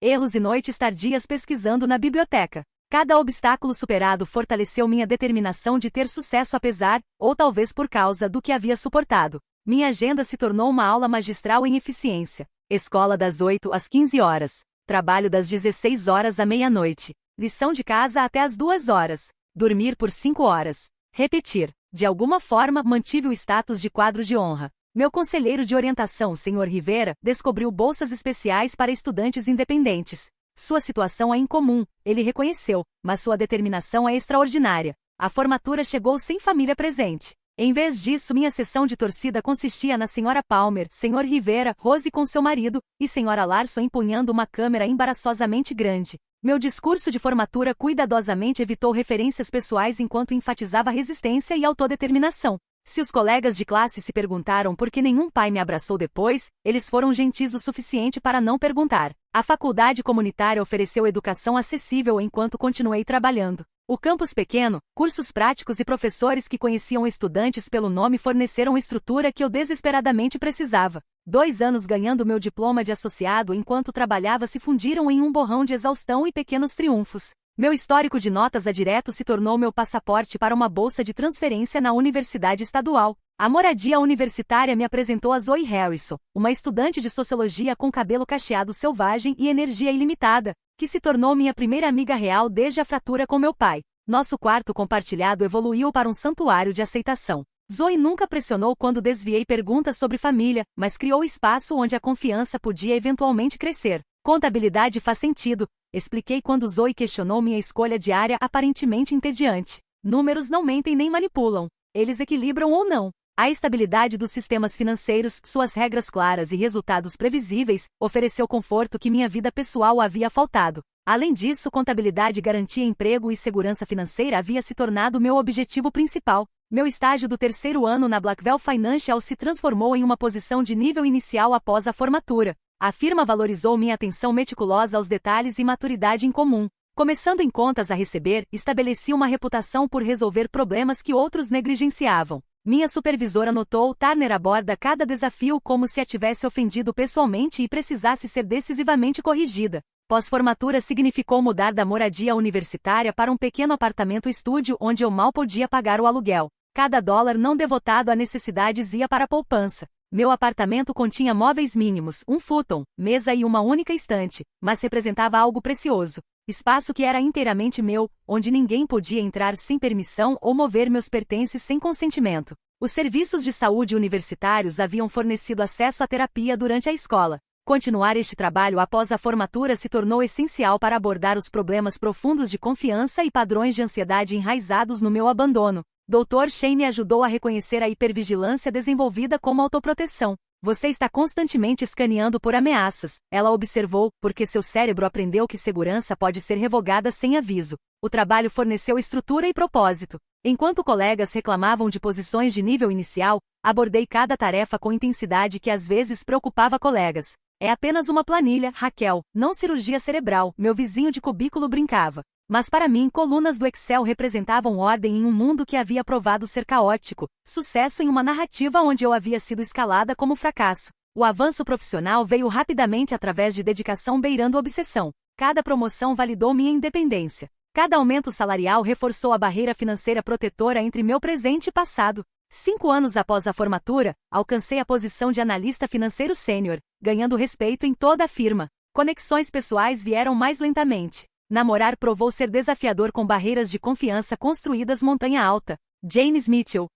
Erros e noites tardias pesquisando na biblioteca. Cada obstáculo superado fortaleceu minha determinação de ter sucesso apesar, ou talvez por causa, do que havia suportado. Minha agenda se tornou uma aula magistral em eficiência. Escola das 8 às 15 horas. Trabalho das 16 horas à meia-noite. Lição de casa até às 2 horas. Dormir por 5 horas. Repetir. De alguma forma, mantive o status de quadro de honra. Meu conselheiro de orientação, Sr. Rivera, descobriu bolsas especiais para estudantes independentes. Sua situação é incomum, ele reconheceu, mas sua determinação é extraordinária. A formatura chegou sem família presente. Em vez disso, minha sessão de torcida consistia na Sra. Palmer, Sr. Rivera, Rose com seu marido, e Sra. Larson empunhando uma câmera embaraçosamente grande. Meu discurso de formatura cuidadosamente evitou referências pessoais enquanto enfatizava resistência e autodeterminação. Se os colegas de classe se perguntaram por que nenhum pai me abraçou depois, eles foram gentis o suficiente para não perguntar. A faculdade comunitária ofereceu educação acessível enquanto continuei trabalhando. O campus pequeno, cursos práticos e professores que conheciam estudantes pelo nome forneceram a estrutura que eu desesperadamente precisava. 2 anos ganhando meu diploma de associado enquanto trabalhava se fundiram em um borrão de exaustão e pequenos triunfos. Meu histórico de notas a direto se tornou meu passaporte para uma bolsa de transferência na universidade estadual. A moradia universitária me apresentou a Zoe Harrison, uma estudante de sociologia com cabelo cacheado selvagem e energia ilimitada, que se tornou minha primeira amiga real desde a fratura com meu pai. Nosso quarto compartilhado evoluiu para um santuário de aceitação. Zoe nunca pressionou quando desviei perguntas sobre família, mas criou espaço onde a confiança podia eventualmente crescer. Contabilidade faz sentido, expliquei quando Zoe questionou minha escolha diária aparentemente entediante. Números não mentem nem manipulam. Eles equilibram ou não. A estabilidade dos sistemas financeiros, suas regras claras e resultados previsíveis, ofereceu conforto que minha vida pessoal havia faltado. Além disso, contabilidade garantia emprego e segurança financeira havia se tornado meu objetivo principal. Meu estágio do 3º ano na Blackwell Financial se transformou em uma posição de nível inicial após a formatura. A firma valorizou minha atenção meticulosa aos detalhes e maturidade em comum. Começando em contas a receber, estabeleci uma reputação por resolver problemas que outros negligenciavam. Minha supervisora notou Turner aborda cada desafio como se a tivesse ofendido pessoalmente e precisasse ser decisivamente corrigida. Pós-formatura significou mudar da moradia universitária para um pequeno apartamento-estúdio onde eu mal podia pagar o aluguel. Cada dólar não devotado a necessidades ia para a poupança. Meu apartamento continha móveis mínimos, um futon, mesa e uma única estante, mas representava algo precioso. Espaço que era inteiramente meu, onde ninguém podia entrar sem permissão ou mover meus pertences sem consentimento. Os serviços de saúde universitários haviam fornecido acesso à terapia durante a escola. Continuar este trabalho após a formatura se tornou essencial para abordar os problemas profundos de confiança e padrões de ansiedade enraizados no meu abandono. Dr. Shane ajudou a reconhecer a hipervigilância desenvolvida como autoproteção. Você está constantemente escaneando por ameaças, ela observou, porque seu cérebro aprendeu que segurança pode ser revogada sem aviso. O trabalho forneceu estrutura e propósito. Enquanto colegas reclamavam de posições de nível inicial, abordei cada tarefa com intensidade que às vezes preocupava colegas. É apenas uma planilha, Raquel, não cirurgia cerebral, meu vizinho de cubículo brincava. Mas para mim, colunas do Excel representavam ordem em um mundo que havia provado ser caótico, sucesso em uma narrativa onde eu havia sido escalada como fracasso. O avanço profissional veio rapidamente através de dedicação beirando obsessão. Cada promoção validou minha independência. Cada aumento salarial reforçou a barreira financeira protetora entre meu presente e passado. 5 anos após a formatura, alcancei a posição de analista financeiro sênior, ganhando respeito em toda a firma. Conexões pessoais vieram mais lentamente. Namorar provou ser desafiador com barreiras de confiança construídas montanha alta. James Mitchell,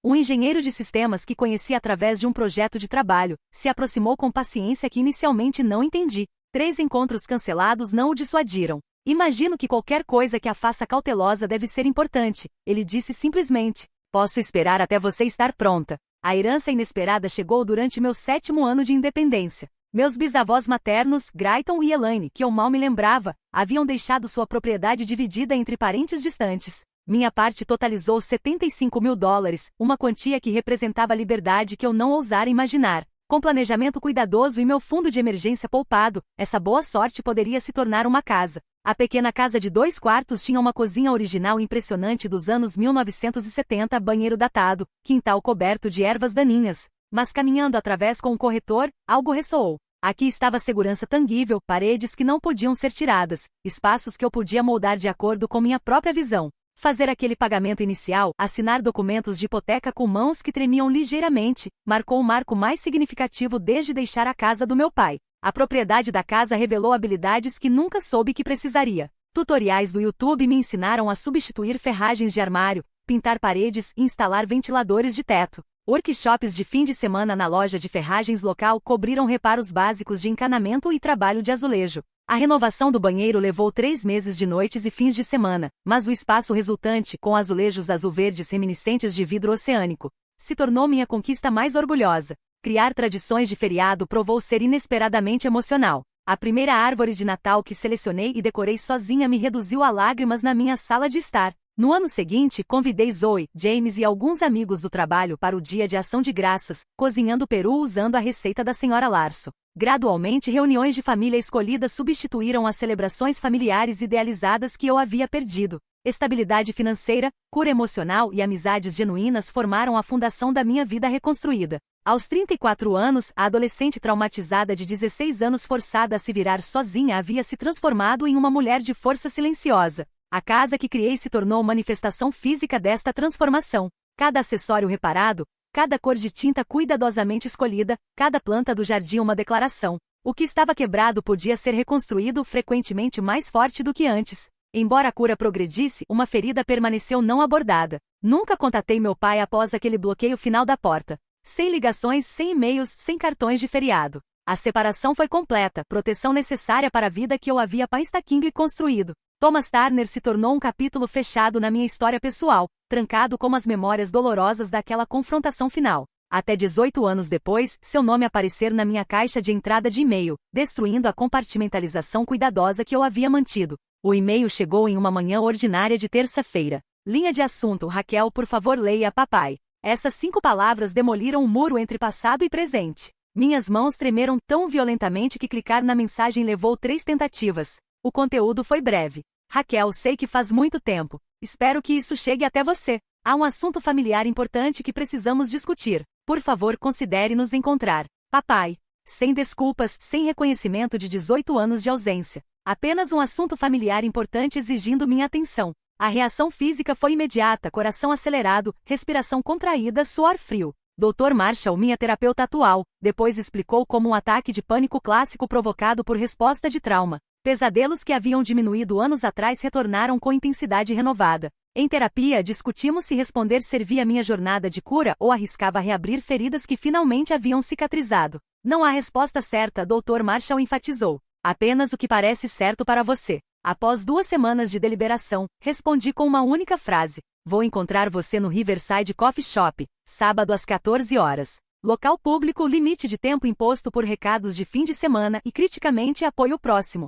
um engenheiro de sistemas que conheci através de um projeto de trabalho, se aproximou com paciência que inicialmente não entendi. 3 encontros cancelados não o dissuadiram. Imagino que qualquer coisa que a faça cautelosa deve ser importante. Ele disse simplesmente, posso esperar até você estar pronta. A herança inesperada chegou durante meu 7º ano de independência. Meus bisavós maternos, Grayton e Elaine, que eu mal me lembrava, haviam deixado sua propriedade dividida entre parentes distantes. Minha parte totalizou $75.000, uma quantia que representava liberdade que eu não ousara imaginar. Com planejamento cuidadoso e meu fundo de emergência poupado, essa boa sorte poderia se tornar uma casa. A pequena casa de 2 quartos tinha uma cozinha original impressionante dos anos 1970, banheiro datado, quintal coberto de ervas daninhas. Mas caminhando através com o corretor, algo ressoou. Aqui estava segurança tangível, paredes que não podiam ser tiradas, espaços que eu podia moldar de acordo com minha própria visão. Fazer aquele pagamento inicial, assinar documentos de hipoteca com mãos que tremiam ligeiramente, marcou o marco mais significativo desde deixar a casa do meu pai. A propriedade da casa revelou habilidades que nunca soube que precisaria. Tutoriais do YouTube me ensinaram a substituir ferragens de armário, pintar paredes e instalar ventiladores de teto. Workshops de fim de semana na loja de ferragens local cobriram reparos básicos de encanamento e trabalho de azulejo. A renovação do banheiro levou 3 meses de noites e fins de semana, mas o espaço resultante, com azulejos azul-verdes reminiscentes de vidro oceânico, se tornou minha conquista mais orgulhosa. Criar tradições de feriado provou ser inesperadamente emocional. A primeira árvore de Natal que selecionei e decorei sozinha me reduziu a lágrimas na minha sala de estar. No ano seguinte, convidei Zoe, James e alguns amigos do trabalho para o Dia de Ação de Graças, cozinhando peru usando a receita da Sra. Larso. Gradualmente, reuniões de família escolhidas substituíram as celebrações familiares idealizadas que eu havia perdido. Estabilidade financeira, cura emocional e amizades genuínas formaram a fundação da minha vida reconstruída. Aos 34 anos, a adolescente traumatizada de 16 anos forçada a se virar sozinha havia se transformado em uma mulher de força silenciosa. A casa que criei se tornou manifestação física desta transformação. Cada acessório reparado, cada cor de tinta cuidadosamente escolhida, cada planta do jardim uma declaração. O que estava quebrado podia ser reconstruído frequentemente mais forte do que antes. Embora a cura progredisse, uma ferida permaneceu não abordada. Nunca contatei meu pai após aquele bloqueio final da porta. Sem ligações, sem e-mails, sem cartões de feriado. A separação foi completa, proteção necessária para a vida que eu havia painstakingly construído. Thomas Turner se tornou um capítulo fechado na minha história pessoal, trancado como as memórias dolorosas daquela confrontação final. Até 18 anos depois, seu nome aparecer na minha caixa de entrada de e-mail, destruindo a compartimentalização cuidadosa que eu havia mantido. O e-mail chegou em uma manhã ordinária de terça-feira. Linha de assunto: Raquel, por favor leia papai. Essas 5 palavras demoliram um muro entre passado e presente. Minhas mãos tremeram tão violentamente que clicar na mensagem levou 3 tentativas. O conteúdo foi breve. Raquel, sei que faz muito tempo. Espero que isso chegue até você. Há um assunto familiar importante que precisamos discutir. Por favor, considere nos encontrar. Papai. Sem desculpas, sem reconhecimento de 18 anos de ausência. Apenas um assunto familiar importante exigindo minha atenção. A reação física foi imediata, coração acelerado, respiração contraída, suor frio. Dr. Marshall, minha terapeuta atual, depois explicou como um ataque de pânico clássico provocado por resposta de trauma. Pesadelos que haviam diminuído anos atrás retornaram com intensidade renovada. Em terapia, discutimos se responder servia minha jornada de cura ou arriscava reabrir feridas que finalmente haviam cicatrizado. Não há resposta certa, Dr. Marshall enfatizou. Apenas o que parece certo para você. Após 2 semanas de deliberação, respondi com uma única frase. Vou encontrar você no Riverside Coffee Shop, sábado às 14 horas. Local público, limite de tempo imposto por recados de fim de semana e criticamente apoio próximo.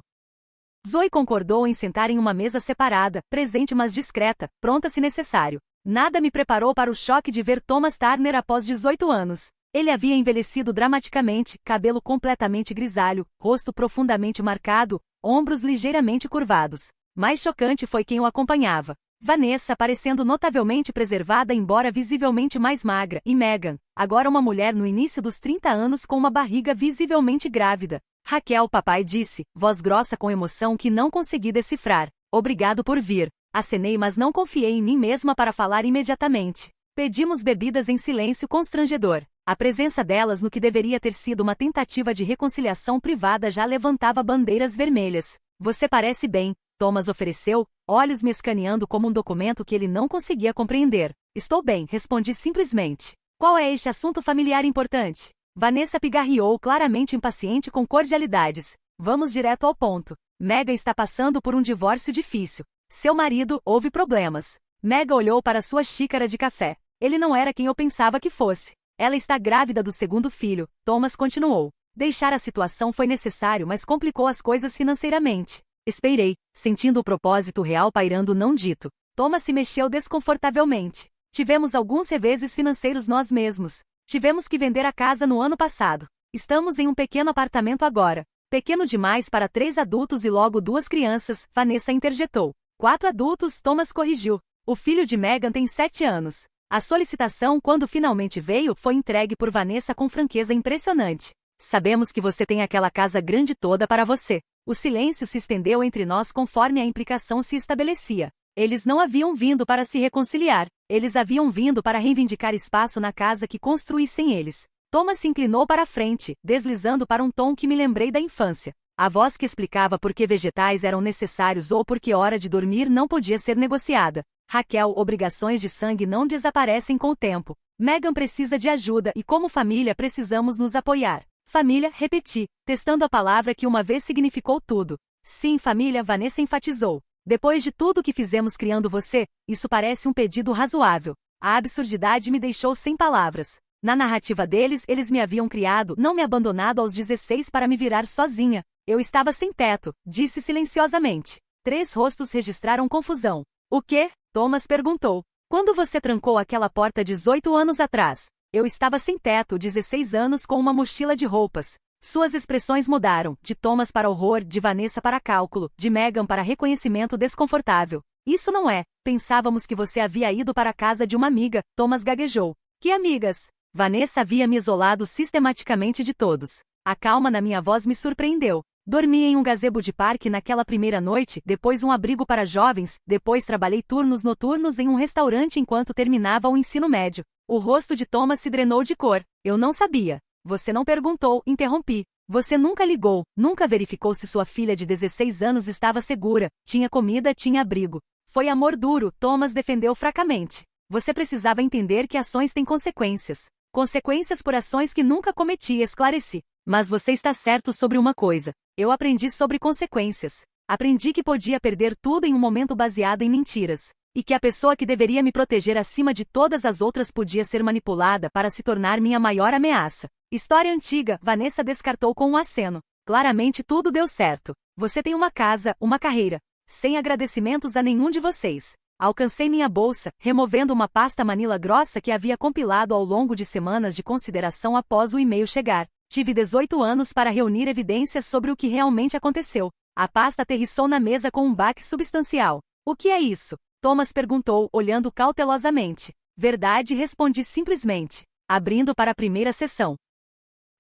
Zoe concordou em sentar em uma mesa separada, presente mas discreta, pronta se necessário. Nada me preparou para o choque de ver Thomas Turner após 18 anos. Ele havia envelhecido dramaticamente, cabelo completamente grisalho, rosto profundamente marcado, ombros ligeiramente curvados. Mais chocante foi quem o acompanhava. Vanessa, parecendo notavelmente preservada embora visivelmente mais magra, e Megan, agora uma mulher no início dos 30 anos com uma barriga visivelmente grávida. Raquel, papai disse, voz grossa com emoção que não consegui decifrar. Obrigado por vir. Acenei, mas não confiei em mim mesma para falar imediatamente. Pedimos bebidas em silêncio constrangedor. A presença delas no que deveria ter sido uma tentativa de reconciliação privada já levantava bandeiras vermelhas. Você parece bem, Thomas ofereceu, olhos me escaneando como um documento que ele não conseguia compreender. Estou bem, respondi simplesmente. Qual é este assunto familiar importante? Vanessa pigarreou, claramente impaciente com cordialidades. Vamos direto ao ponto. Megan está passando por um divórcio difícil. Seu marido, houve problemas. Megan olhou para sua xícara de café. Ele não era quem eu pensava que fosse. Ela está grávida do 2º filho, Thomas continuou. Deixar a situação foi necessário, mas complicou as coisas financeiramente. Esperei, sentindo o propósito real pairando não dito. Thomas se mexeu desconfortavelmente. Tivemos alguns reveses financeiros nós mesmos. Tivemos que vender a casa no ano passado. Estamos em um pequeno apartamento agora. Pequeno demais para 3 adultos e logo 2 crianças, Vanessa interjetou. 4 adultos, Thomas corrigiu. O filho de Megan tem 7 anos. A solicitação, quando finalmente veio, foi entregue por Vanessa com franqueza impressionante. Sabemos que você tem aquela casa grande toda para você. O silêncio se estendeu entre nós conforme a implicação se estabelecia. Eles não haviam vindo para se reconciliar. Eles haviam vindo para reivindicar espaço na casa que construí sem eles. Thomas se inclinou para a frente, deslizando para um tom que me lembrei da infância. A voz que explicava por que vegetais eram necessários ou por que hora de dormir não podia ser negociada. Raquel, obrigações de sangue não desaparecem com o tempo. Megan precisa de ajuda e como família precisamos nos apoiar. Família, repeti, testando a palavra que uma vez significou tudo. Sim, família, Vanessa enfatizou. Depois de tudo que fizemos criando você, isso parece um pedido razoável. A absurdidade me deixou sem palavras. Na narrativa deles, eles me haviam criado, não me abandonado aos 16 para me virar sozinha. Eu estava sem teto, disse silenciosamente. 3 rostos registraram confusão. O quê? Thomas perguntou. Quando você trancou aquela porta 18 anos atrás? Eu estava sem teto, 16 anos, com uma mochila de roupas. Suas expressões mudaram, de Thomas para horror, de Vanessa para cálculo, de Megan para reconhecimento desconfortável. Isso não é. Pensávamos que você havia ido para a casa de uma amiga, Thomas gaguejou. Que amigas? Vanessa havia me isolado sistematicamente de todos. A calma na minha voz me surpreendeu. Dormi em um gazebo de parque naquela primeira noite, depois um abrigo para jovens, depois trabalhei turnos noturnos em um restaurante enquanto terminava o ensino médio. O rosto de Thomas se drenou de cor. Eu não sabia. Você não perguntou, interrompi. Você nunca ligou, nunca verificou se sua filha de 16 anos estava segura, tinha comida, tinha abrigo. Foi amor duro, Thomas defendeu fracamente. Você precisava entender que ações têm consequências. Consequências por ações que nunca cometi, esclareci. Mas você está certo sobre uma coisa. Eu aprendi sobre consequências. Aprendi que podia perder tudo em um momento baseado em mentiras. E que a pessoa que deveria me proteger acima de todas as outras podia ser manipulada para se tornar minha maior ameaça. História antiga, Vanessa descartou com um aceno. Claramente tudo deu certo. Você tem uma casa, uma carreira. Sem agradecimentos a nenhum de vocês. Alcancei minha bolsa, removendo uma pasta manila grossa que havia compilado ao longo de semanas de consideração após o e-mail chegar. Tive 18 anos para reunir evidências sobre o que realmente aconteceu. A pasta aterrissou na mesa com um baque substancial. O que é isso? Thomas perguntou, olhando cautelosamente. Verdade, respondi simplesmente. Abrindo para a primeira sessão.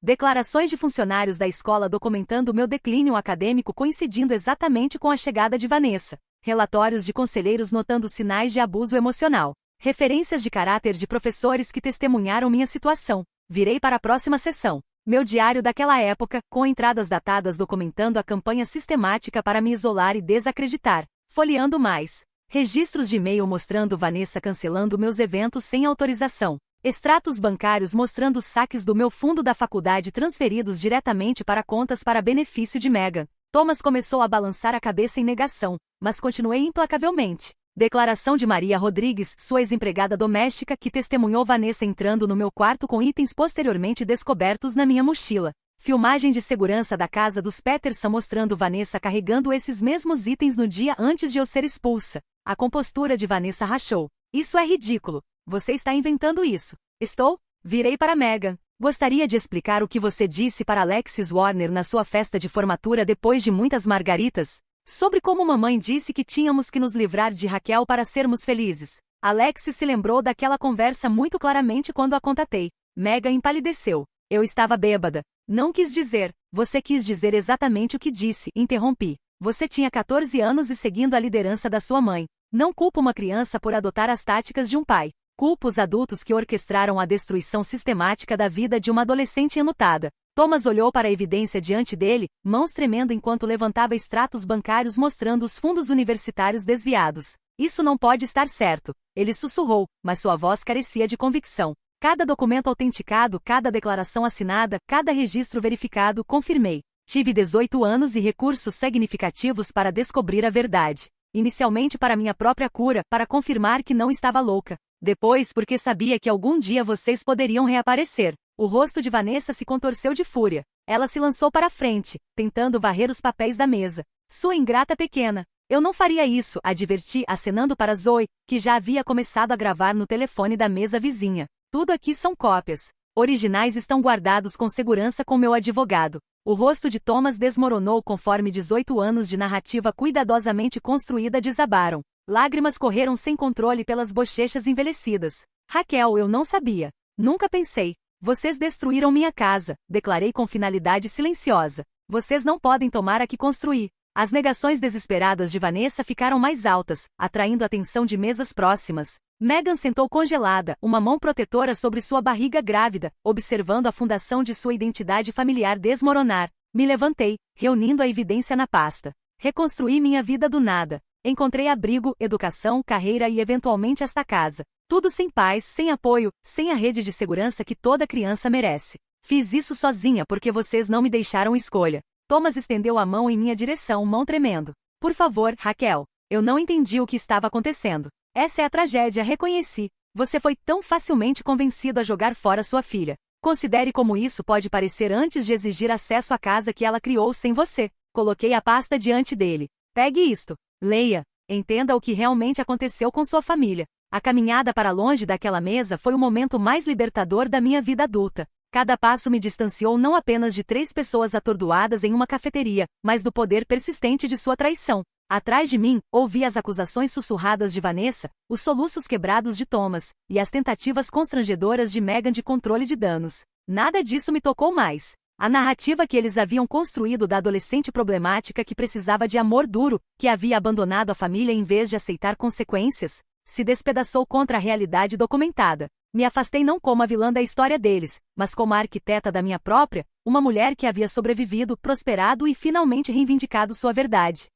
Declarações de funcionários da escola documentando meu declínio acadêmico coincidindo exatamente com a chegada de Vanessa. Relatórios de conselheiros notando sinais de abuso emocional. Referências de caráter de professores que testemunharam minha situação. Virei para a próxima sessão. Meu diário daquela época, com entradas datadas documentando a campanha sistemática para me isolar e desacreditar. Folheando mais. Registros de e-mail mostrando Vanessa cancelando meus eventos sem autorização. Extratos bancários mostrando saques do meu fundo da faculdade transferidos diretamente para contas para benefício de Megan. Thomas começou a balançar a cabeça em negação, mas continuei implacavelmente. Declaração de Maria Rodrigues, sua ex-empregada doméstica, que testemunhou Vanessa entrando no meu quarto com itens posteriormente descobertos na minha mochila. Filmagem de segurança da casa dos Peterson mostrando Vanessa carregando esses mesmos itens no dia antes de eu ser expulsa. A compostura de Vanessa rachou. Isso é ridículo. Você está inventando isso. Estou? Virei para Megan. Gostaria de explicar o que você disse para Alexis Warner na sua festa de formatura depois de muitas margaritas? Sobre como mamãe disse que tínhamos que nos livrar de Raquel para sermos felizes. Alexis se lembrou daquela conversa muito claramente quando a contatei. Megan empalideceu. Eu estava bêbada. Não quis dizer. Você quis dizer exatamente o que disse, interrompi. Você tinha 14 anos e seguindo a liderança da sua mãe. Não culpo uma criança por adotar as táticas de um pai. Culpo os adultos que orquestraram a destruição sistemática da vida de uma adolescente enlutada. Thomas olhou para a evidência diante dele, mãos tremendo enquanto levantava extratos bancários mostrando os fundos universitários desviados. Isso não pode estar certo. Ele sussurrou, mas sua voz carecia de convicção. Cada documento autenticado, cada declaração assinada, cada registro verificado, confirmei. Tive 18 anos e recursos significativos para descobrir a verdade. Inicialmente para minha própria cura, para confirmar que não estava louca. Depois porque sabia que algum dia vocês poderiam reaparecer. O rosto de Vanessa se contorceu de fúria. Ela se lançou para a frente, tentando varrer os papéis da mesa. Sua ingrata pequena. Eu não faria isso, adverti, acenando para Zoe, que já havia começado a gravar no telefone da mesa vizinha. Tudo aqui são cópias. Originais estão guardados com segurança com meu advogado. O rosto de Thomas desmoronou conforme 18 anos de narrativa cuidadosamente construída desabaram. Lágrimas correram sem controle pelas bochechas envelhecidas. Raquel, eu não sabia. Nunca pensei. Vocês destruíram minha casa, declarei com finalidade silenciosa. Vocês não podem tomar a que construí. As negações desesperadas de Vanessa ficaram mais altas, atraindo a atenção de mesas próximas. Megan sentou congelada, uma mão protetora sobre sua barriga grávida, observando a fundação de sua identidade familiar desmoronar. Me levantei, reunindo a evidência na pasta. Reconstruí minha vida do nada. Encontrei abrigo, educação, carreira e eventualmente esta casa. Tudo sem paz, sem apoio, sem a rede de segurança que toda criança merece. Fiz isso sozinha porque vocês não me deixaram escolha. Thomas estendeu a mão em minha direção, mão tremendo. Por favor, Raquel. Eu não entendi o que estava acontecendo. Essa é a tragédia, reconheci. Você foi tão facilmente convencido a jogar fora sua filha. Considere como isso pode parecer antes de exigir acesso à casa que ela criou sem você. Coloquei a pasta diante dele. Pegue isto. Leia. Entenda o que realmente aconteceu com sua família. A caminhada para longe daquela mesa foi o momento mais libertador da minha vida adulta. Cada passo me distanciou não apenas de 3 pessoas atordoadas em uma cafeteria, mas do poder persistente de sua traição. Atrás de mim, ouvi as acusações sussurradas de Vanessa, os soluços quebrados de Thomas, e as tentativas constrangedoras de Megan de controle de danos. Nada disso me tocou mais. A narrativa que eles haviam construído da adolescente problemática que precisava de amor duro, que havia abandonado a família em vez de aceitar consequências, se despedaçou contra a realidade documentada. Me afastei não como a vilã da história deles, mas como a arquiteta da minha própria, uma mulher que havia sobrevivido, prosperado e finalmente reivindicado sua verdade.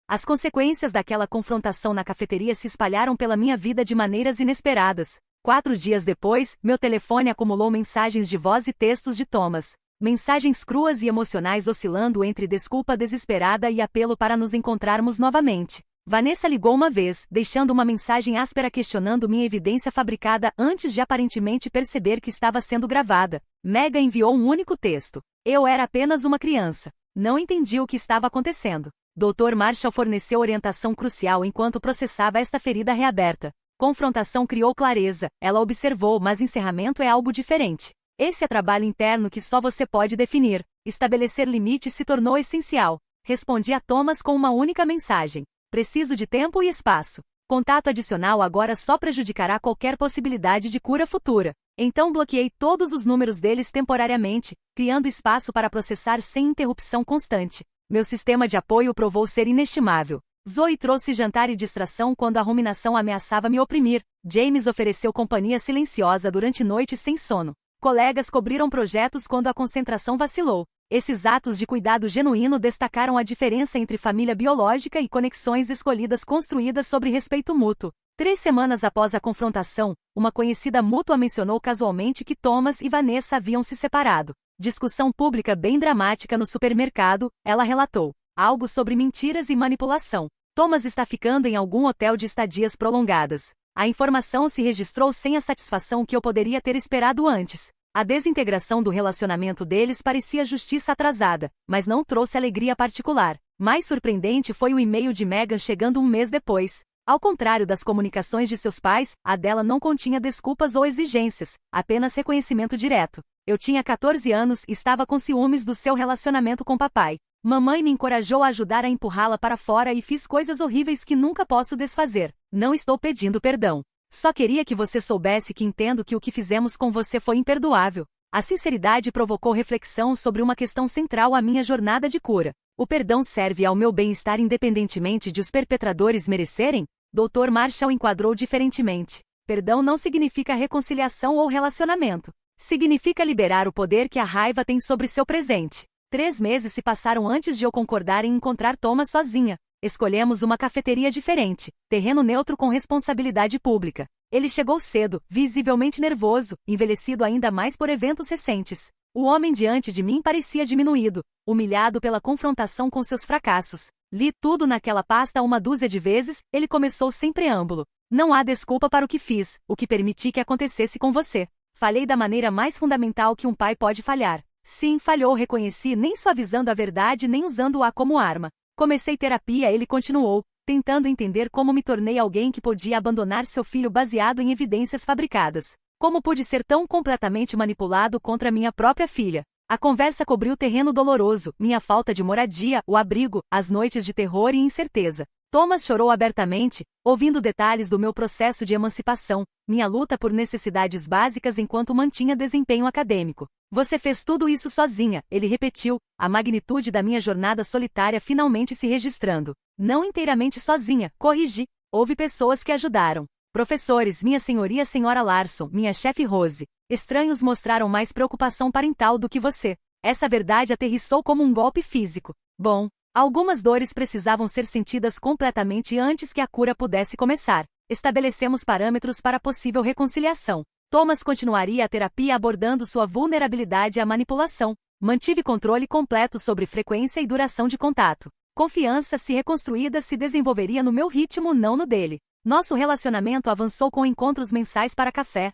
As consequências daquela confrontação na cafeteria se espalharam pela minha vida de maneiras inesperadas. 4 dias depois, meu telefone acumulou mensagens de voz e textos de Thomas. Mensagens cruas e emocionais oscilando entre desculpa desesperada e apelo para nos encontrarmos novamente. Vanessa ligou uma vez, deixando uma mensagem áspera questionando minha evidência fabricada antes de aparentemente perceber que estava sendo gravada. Megan enviou um único texto. Eu era apenas uma criança. Não entendi o que estava acontecendo. Dr. Marshall forneceu orientação crucial enquanto processava esta ferida reaberta. Confrontação criou clareza, ela observou, mas encerramento é algo diferente. Esse é trabalho interno que só você pode definir. Estabelecer limites se tornou essencial. Respondi a Thomas com uma única mensagem. Preciso de tempo e espaço. Contato adicional agora só prejudicará qualquer possibilidade de cura futura. Então bloqueei todos os números deles temporariamente, criando espaço para processar sem interrupção constante. Meu sistema de apoio provou ser inestimável. Zoe trouxe jantar e distração quando a ruminação ameaçava me oprimir. James ofereceu companhia silenciosa durante noites sem sono. Colegas cobriram projetos quando a concentração vacilou. Esses atos de cuidado genuíno destacaram a diferença entre família biológica e conexões escolhidas construídas sobre respeito mútuo. 3 semanas após a confrontação, uma conhecida mútua mencionou casualmente que Thomas e Vanessa haviam se separado. Discussão pública bem dramática no supermercado, ela relatou. Algo sobre mentiras e manipulação. Thomas está ficando em algum hotel de estadias prolongadas. A informação se registrou sem a satisfação que eu poderia ter esperado antes. A desintegração do relacionamento deles parecia justiça atrasada, mas não trouxe alegria particular. Mais surpreendente foi o e-mail de Megan chegando um mês depois. Ao contrário das comunicações de seus pais, a dela não continha desculpas ou exigências, apenas reconhecimento direto. Eu tinha 14 anos e estava com ciúmes do seu relacionamento com papai. Mamãe me encorajou a ajudar a empurrá-la para fora e fiz coisas horríveis que nunca posso desfazer. Não estou pedindo perdão. Só queria que você soubesse que entendo que o que fizemos com você foi imperdoável. A sinceridade provocou reflexão sobre uma questão central à minha jornada de cura. O perdão serve ao meu bem-estar independentemente de os perpetradores merecerem? Dr. Marshall enquadrou diferentemente. Perdão não significa reconciliação ou relacionamento. Significa liberar o poder que a raiva tem sobre seu presente. 3 meses se passaram antes de eu concordar em encontrar Thomas sozinha. Escolhemos uma cafeteria diferente, terreno neutro com responsabilidade pública. Ele chegou cedo, visivelmente nervoso, envelhecido ainda mais por eventos recentes. O homem diante de mim parecia diminuído, humilhado pela confrontação com seus fracassos. Li tudo naquela pasta uma dúzia de vezes, ele começou sem preâmbulo. Não há desculpa para o que fiz, o que permiti que acontecesse com você. Falhei da maneira mais fundamental que um pai pode falhar. Sim, falhou, reconheci, nem suavizando a verdade nem usando-a como arma. Comecei terapia, ele continuou, tentando entender como me tornei alguém que podia abandonar seu filho baseado em evidências fabricadas. Como pude ser tão completamente manipulado contra minha própria filha? A conversa cobriu terreno doloroso, minha falta de moradia, o abrigo, as noites de terror e incerteza. Thomas chorou abertamente, ouvindo detalhes do meu processo de emancipação, minha luta por necessidades básicas enquanto mantinha desempenho acadêmico. Você fez tudo isso sozinha, ele repetiu, a magnitude da minha jornada solitária finalmente se registrando. Não inteiramente sozinha, corrigi. Houve pessoas que ajudaram. Professores, minha senhoria senhora Larson, minha chefe Rose. Estranhos mostraram mais preocupação parental do que você. Essa verdade aterrissou como um golpe físico. Bom, algumas dores precisavam ser sentidas completamente antes que a cura pudesse começar. Estabelecemos parâmetros para possível reconciliação. Thomas continuaria a terapia abordando sua vulnerabilidade à manipulação. Mantive controle completo sobre frequência e duração de contato. Confiança, se reconstruída, se desenvolveria no meu ritmo, não no dele. Nosso relacionamento avançou com encontros mensais para café.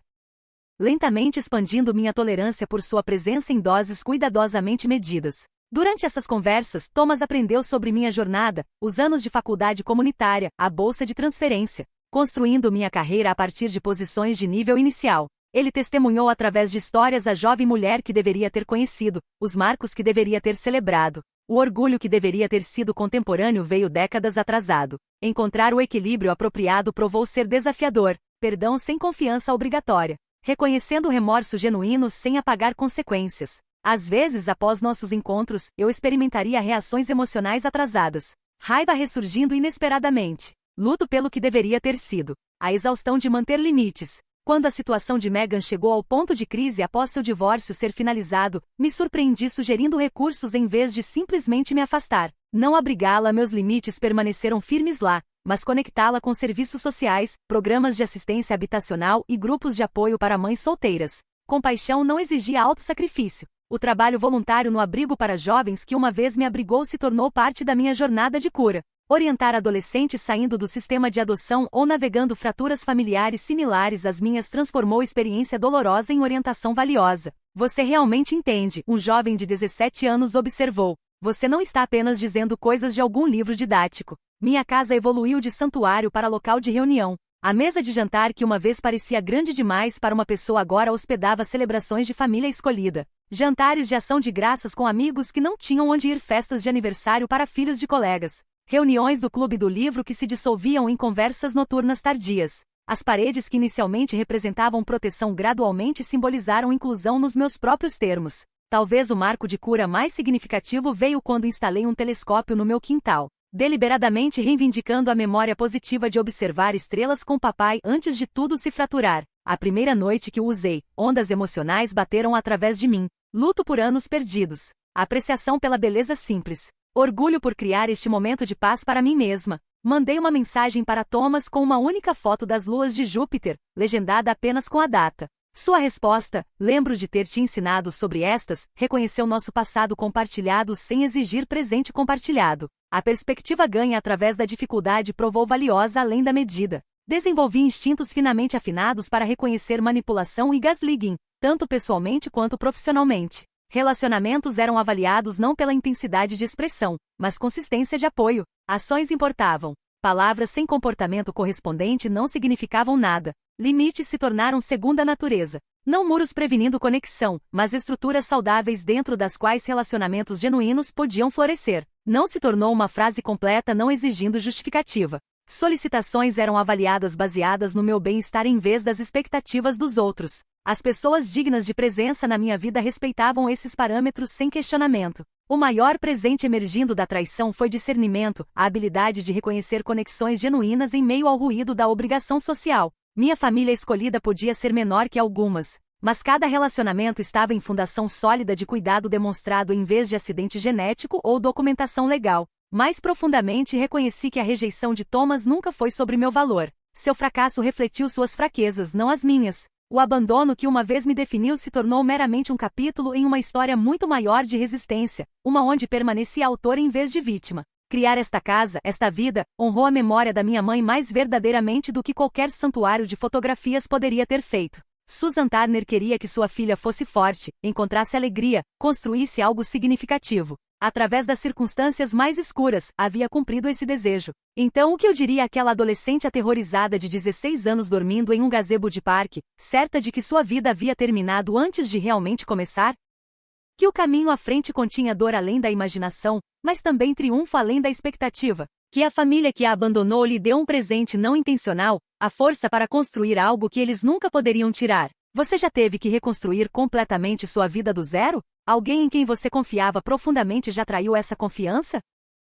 Lentamente expandindo minha tolerância por sua presença em doses cuidadosamente medidas. Durante essas conversas, Thomas aprendeu sobre minha jornada, os anos de faculdade comunitária, a bolsa de transferência, construindo minha carreira a partir de posições de nível inicial. Ele testemunhou através de histórias a jovem mulher que deveria ter conhecido, os marcos que deveria ter celebrado. O orgulho que deveria ter sido contemporâneo veio décadas atrasado. Encontrar o equilíbrio apropriado provou ser desafiador, perdão sem confiança obrigatória, reconhecendo o remorso genuíno sem apagar consequências. Às vezes, após nossos encontros, eu experimentaria reações emocionais atrasadas. Raiva ressurgindo inesperadamente. Luto pelo que deveria ter sido. A exaustão de manter limites. Quando a situação de Meghan chegou ao ponto de crise após seu divórcio ser finalizado, me surpreendi sugerindo recursos em vez de simplesmente me afastar. Não abrigá-la, meus limites permaneceram firmes lá, mas conectá-la com serviços sociais, programas de assistência habitacional e grupos de apoio para mães solteiras. Compaixão não exigia autossacrifício. O trabalho voluntário no abrigo para jovens que uma vez me abrigou se tornou parte da minha jornada de cura. Orientar adolescentes saindo do sistema de adoção ou navegando fraturas familiares similares às minhas transformou experiência dolorosa em orientação valiosa. Você realmente entende, um jovem de 17 anos observou. Você não está apenas dizendo coisas de algum livro didático. Minha casa evoluiu de santuário para local de reunião. A mesa de jantar que uma vez parecia grande demais para uma pessoa agora hospedava celebrações de família escolhida. Jantares de ação de graças com amigos que não tinham onde ir, festas de aniversário para filhos de colegas. Reuniões do clube do livro que se dissolviam em conversas noturnas tardias. As paredes que inicialmente representavam proteção gradualmente simbolizaram inclusão nos meus próprios termos. Talvez o marco de cura mais significativo veio quando instalei um telescópio no meu quintal, deliberadamente reivindicando a memória positiva de observar estrelas com papai antes de tudo se fraturar. A primeira noite que o usei, ondas emocionais bateram através de mim. Luto por anos perdidos. Apreciação pela beleza simples. Orgulho por criar este momento de paz para mim mesma. Mandei uma mensagem para Thomas com uma única foto das luas de Júpiter, legendada apenas com a data. Sua resposta, lembro de ter te ensinado sobre estas, reconheceu nosso passado compartilhado sem exigir presente compartilhado. A perspectiva ganha através da dificuldade provou valiosa além da medida. Desenvolvi instintos finamente afinados para reconhecer manipulação e gaslighting, tanto pessoalmente quanto profissionalmente. Relacionamentos eram avaliados não pela intensidade de expressão, mas consistência de apoio. Ações importavam. Palavras sem comportamento correspondente não significavam nada. Limites se tornaram segunda natureza. Não muros prevenindo conexão, mas estruturas saudáveis dentro das quais relacionamentos genuínos podiam florescer. Não se tornou uma frase completa não exigindo justificativa. Solicitações eram avaliadas baseadas no meu bem-estar em vez das expectativas dos outros. As pessoas dignas de presença na minha vida respeitavam esses parâmetros sem questionamento. O maior presente emergindo da traição foi discernimento, a habilidade de reconhecer conexões genuínas em meio ao ruído da obrigação social. Minha família escolhida podia ser menor que algumas, mas cada relacionamento estava em fundação sólida de cuidado demonstrado em vez de acidente genético ou documentação legal. Mais profundamente reconheci que a rejeição de Thomas nunca foi sobre meu valor. Seu fracasso refletiu suas fraquezas, não as minhas. O abandono que uma vez me definiu se tornou meramente um capítulo em uma história muito maior de resistência, uma onde permaneci autor em vez de vítima. Criar esta casa, esta vida, honrou a memória da minha mãe mais verdadeiramente do que qualquer santuário de fotografias poderia ter feito. Susan Turner queria que sua filha fosse forte, encontrasse alegria, construísse algo significativo. Através das circunstâncias mais escuras, havia cumprido esse desejo. Então o que eu diria àquela adolescente aterrorizada de 16 anos dormindo em um gazebo de parque, certa de que sua vida havia terminado antes de realmente começar? Que o caminho à frente continha dor além da imaginação, mas também triunfo além da expectativa. Que a família que a abandonou lhe deu um presente não intencional, a força para construir algo que eles nunca poderiam tirar. Você já teve que reconstruir completamente sua vida do zero? Alguém em quem você confiava profundamente já traiu essa confiança?